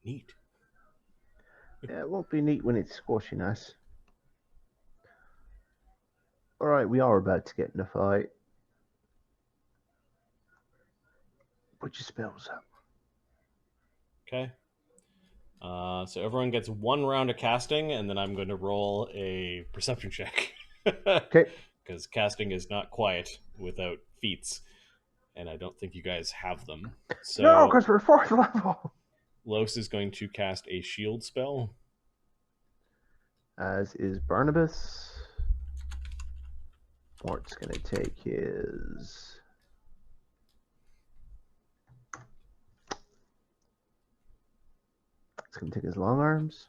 Neat. Yeah, it won't be neat when it's squashing us. All right, we are about to get in a fight. Put your spells up. Okay. So everyone gets one round of casting, and then I'm going to roll a perception check. Okay. Because casting is not quiet without feats, and I don't think you guys have them. So No, because we're 4th level. Los is going to cast a shield spell. As is Barnabus. Mort's going to take his... He's going to take his long arms.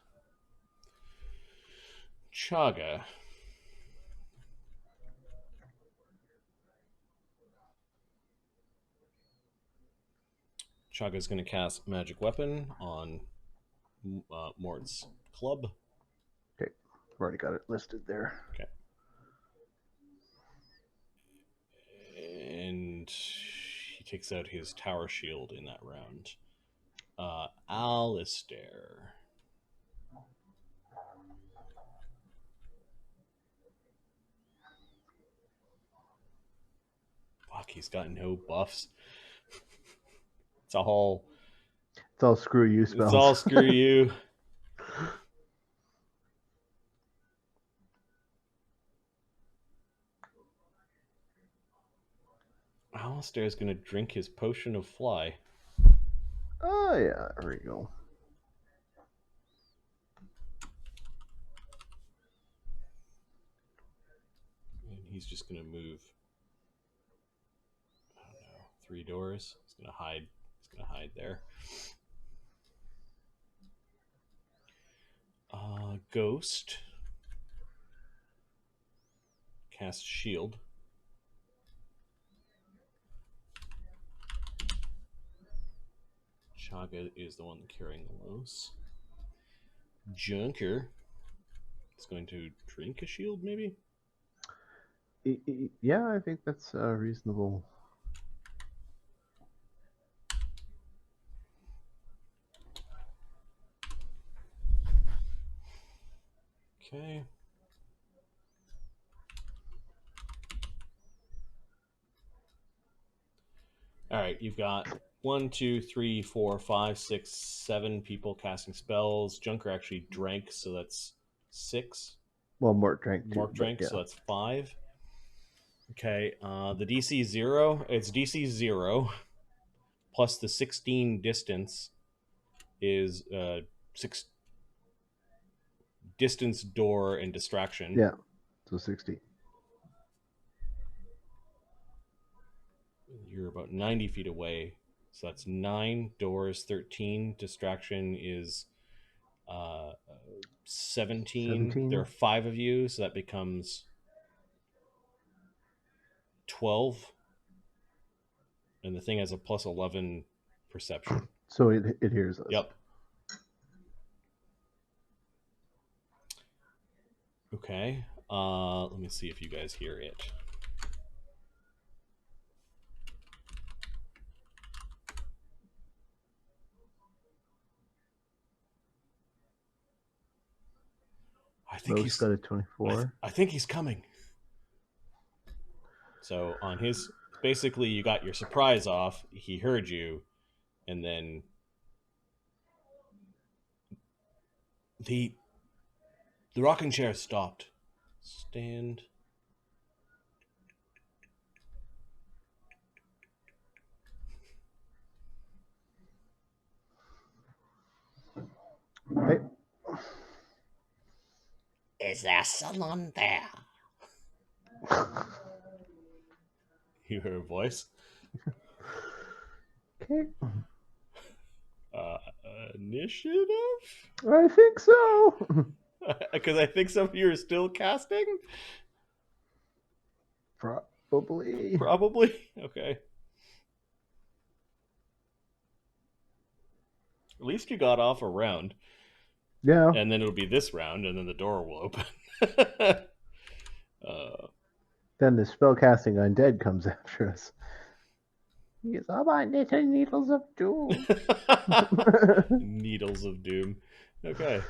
Chaga. Chaga's going to cast Magic Weapon on Mort's club. Okay, I've already got it listed there. Okay. And he takes out his tower shield in that round. Alistair. Fuck, he's got no buffs. It's all screw you spells. It's all screw you. Alistair's gonna drink his potion of fly. Oh yeah, there we go. And he's just gonna move, I don't know, 3 doors. He's gonna hide. He's gonna hide there. Ghost. Cast shield. Chaga is the one carrying the Lloes. Junker is going to drink a shield, maybe? Yeah, I think that's reasonable. Okay. All right, you've got 1, 2, 3, 4, 5, 6, 7 people casting spells. Junker actually drank, so that's 6. Well, Mort drank too. Mark drank, yeah. so that's 5. Okay, the DC 0. It's DC 0 plus the 16 distance is 6 distance, door, and distraction. Yeah, so 60. You're about 90 feet away, so that's 9 doors, 13 distraction is 17. 17. There are 5 of you, so that becomes 12. And the thing has a plus 11 perception. So it hears us. Yep. Okay. Let me see if you guys hear it. I think Most he's got a 24. I think he's coming. So on his, basically you got your surprise off. He heard you, and then the rocking chair stopped. Stand. Hey. Is there someone there? You hear a voice. Okay. Initiative? I think so. Because I think some of you are still casting? Probably. Probably. Okay. At least you got off a round. Yeah. And then it'll be this round, and then the door will open. Then the spellcasting undead comes after us. He goes, all my knitting needles of doom. Needles of doom. Okay.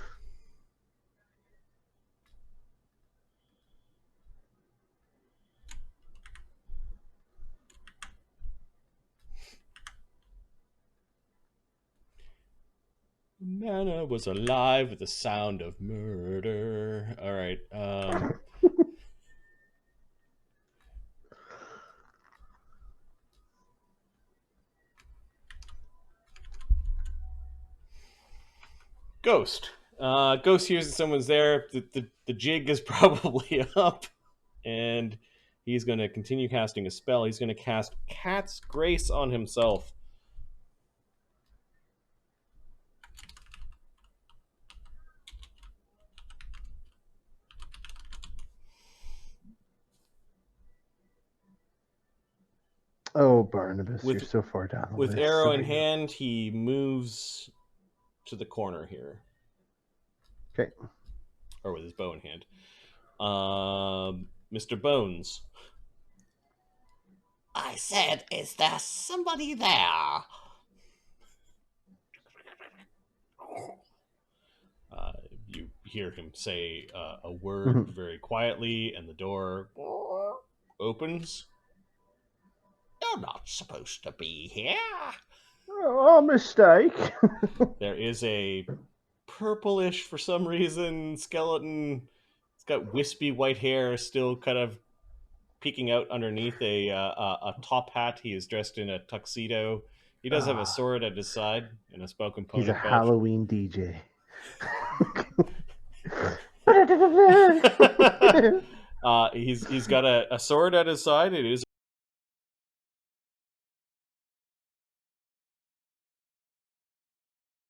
Mana was alive with the sound of murder. All right. Ghost. Ghost hears that someone's there. The jig is probably up, and he's going to continue casting a spell. He's going to cast Cat's Grace on himself. Oh, Barnabus, you're so far down the With list. arrow in Sorry. hand, he moves to the corner here. Okay. Or with his bow in hand. Mr. Bones. I said, is there somebody there? You hear him say a word very quietly, and the door opens. You're not supposed to be here. Oh, mistake. There is a purplish, for some reason, skeleton. It's got wispy white hair, still kind of peeking out underneath a top hat. He is dressed in a tuxedo. He does have a sword at his side and a spell He's a component belt. Halloween DJ. He's got a sword at his side. It is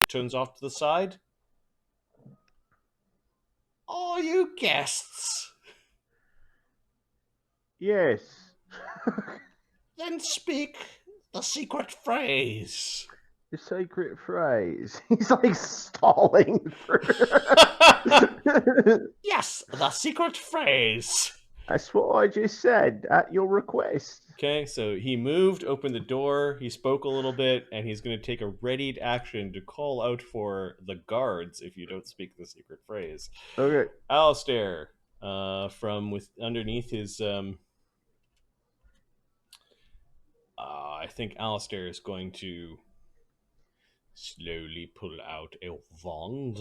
turns off to the side. All you guests, Yes. then speak the secret phrase. The secret phrase. He's like stalling for. Yes, the secret phrase. That's what I just said at your request. Okay, so he moved, opened the door, he spoke a little bit, and he's going to take a readied action to call out for the guards if you don't speak the secret phrase. Okay. Alistair, from with underneath his, I think Alistair is going to slowly pull out a wand.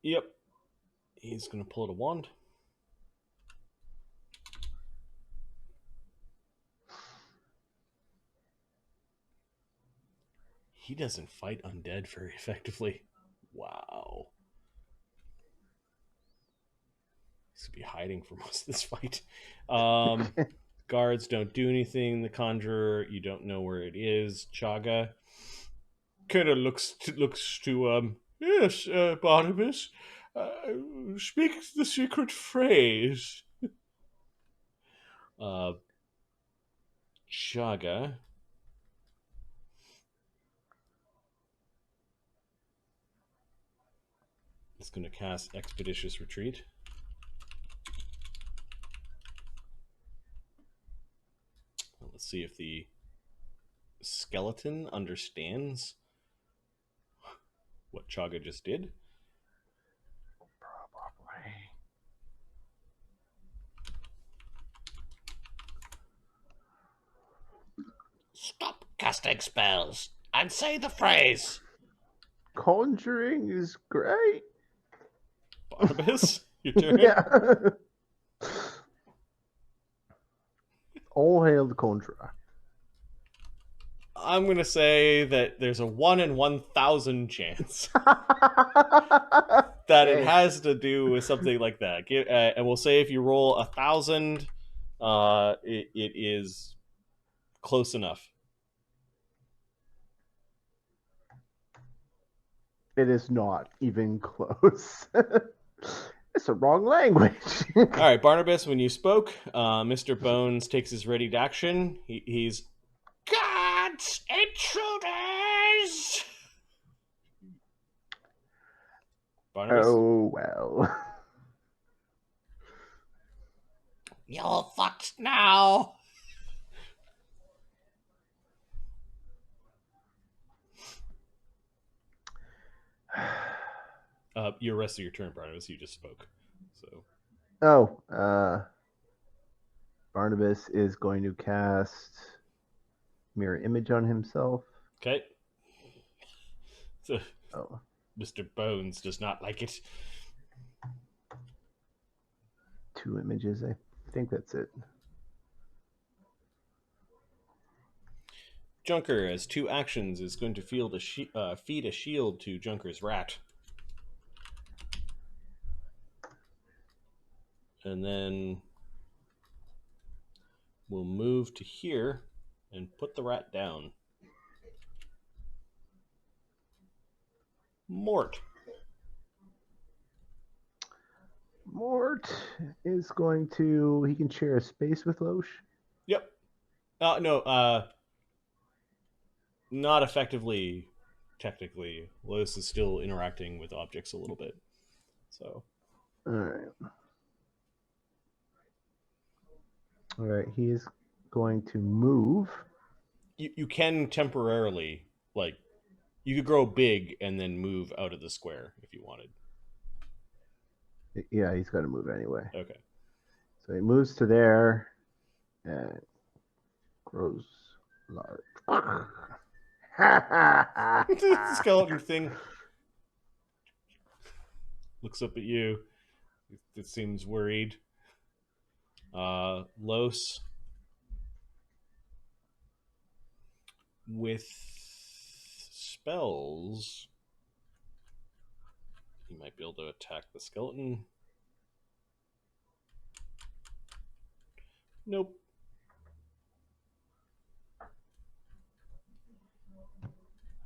Yep. He's going to pull out a wand. He doesn't fight undead very effectively. Wow. He's going to be hiding for most of this fight. Guards don't do anything. The Conjuror, you don't know where it is. Chaga kind of looks to yes, Barnabus, speak the secret phrase. Chaga is going to cast Expeditious Retreat. Let's see if the skeleton understands what Chaga just did. Probably. Stop casting spells and say the phrase. Conjuring is great. Barnabas, your turn. Yeah. All hail the Conjurer. I'm going to say that there's a 1 in 1,000 chance that it has to do with something like that. And we'll say if you roll 1,000, it is close enough. It is not even close. It's the wrong language. All right, Barnabas, when you spoke, Mr. Bones takes his readied action. He's Gods, intruders! Barnabas. Oh, well. You're fucked now. Your rest of your turn, Barnabas. You just spoke. So. Barnabas is going to cast Mirror Image on himself. Okay. So, Oh. Mr. Bones does not like it. 2 images, I think that's it. Junker, as 2 actions, is going to feed a shield to Junker's rat. And then we'll move to here and put the rat down. Mort. Mort is going to. He can share a space with Loesch. Yep. No. Not effectively. Technically, Lloes is still interacting with objects a little bit. So. All right. All right. He is going to move. You can temporarily, like, you could grow big and then move out of the square if you wanted. Yeah, he's got to move anyway. Okay. So he moves to there and grows large. Skeleton thing looks up at you. It seems worried. Lloes with spells, he might be able to attack the skeleton. Nope.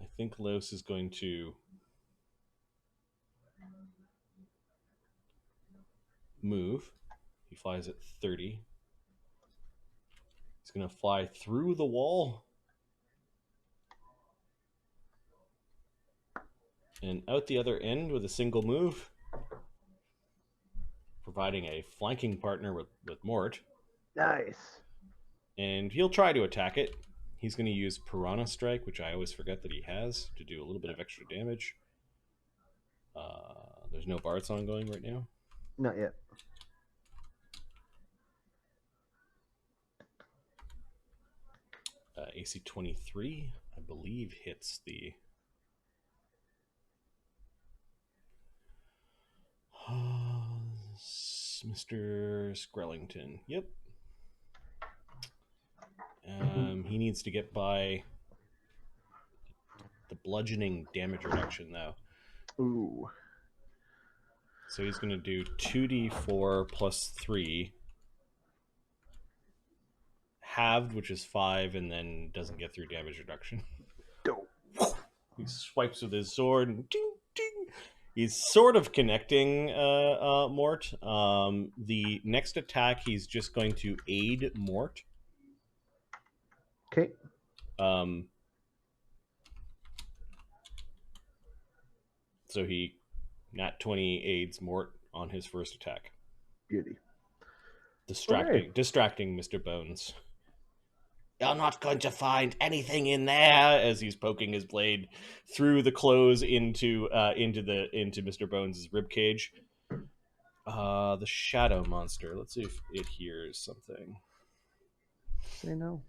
I think Lloes is going to move. He flies at 30. He's going to fly through the wall and out the other end with a single move, providing a flanking partner with Mort. Nice. And he'll try to attack it. He's going to use Piranha Strike, which I always forget that he has, to do a little bit of extra damage. There's no Bard Song going right now. Not yet. AC 23, I believe, hits the... Mr. Skrellington. Yep. He needs to get by the bludgeoning damage reduction, though. Ooh. So he's going to do 2d4 plus 3. Halved, which is 5, and then doesn't get through damage reduction. Dope. He swipes with his sword and ding, ding. He's sort of connecting Mort. The next attack, he's just going to aid Mort. Okay. So he nat 20 aids Mort on his first attack. Beauty. Distracting Mr. Bones. You're not going to find anything in there, as he's poking his blade through the clothes into Mr. Bones' ribcage. The shadow monster. Let's see if it hears something. Say no.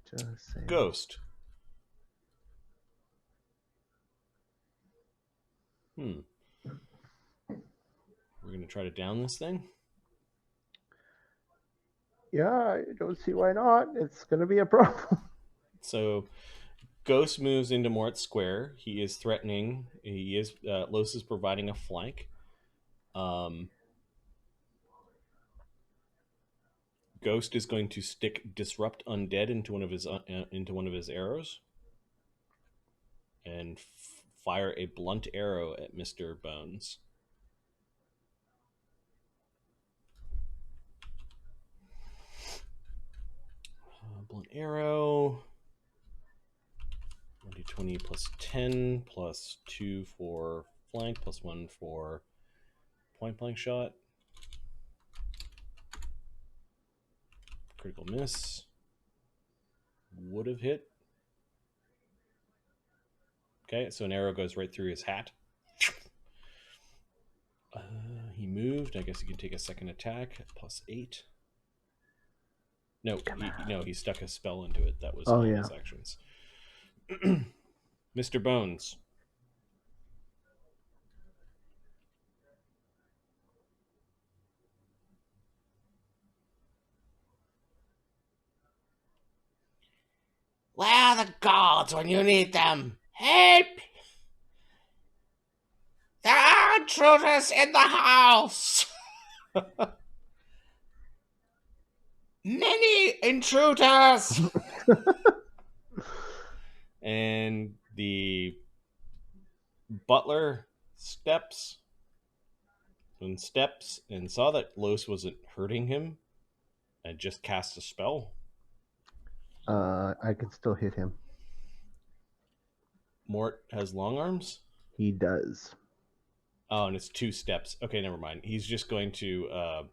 Just say Ghost. We're gonna try to down this thing. Yeah, I don't see why not. It's going to be a problem. So, Ghost moves into Mort's square. He is threatening. Lloes is providing a flank. Ghost is going to stick Disrupt Undead into one of his arrows, and fire a blunt arrow at Mr. Bones. Blunt arrow. 1d20 plus 10 plus 2 for flank plus 1 for point blank shot. Critical miss. Would have hit. Okay, so an arrow goes right through his hat. He moved. I guess he can take a second attack at plus 8. No, he stuck a spell into it. That was all his actions. Mr. Bones. Where are the guards when you need them? Help! There are intruders in the house! Many intruders! And the butler steps and steps and saw that Lloes wasn't hurting him and just cast a spell. I can still hit him. Mort has long arms? He does. Oh, and it's 2 steps. Okay, never mind. He's just going to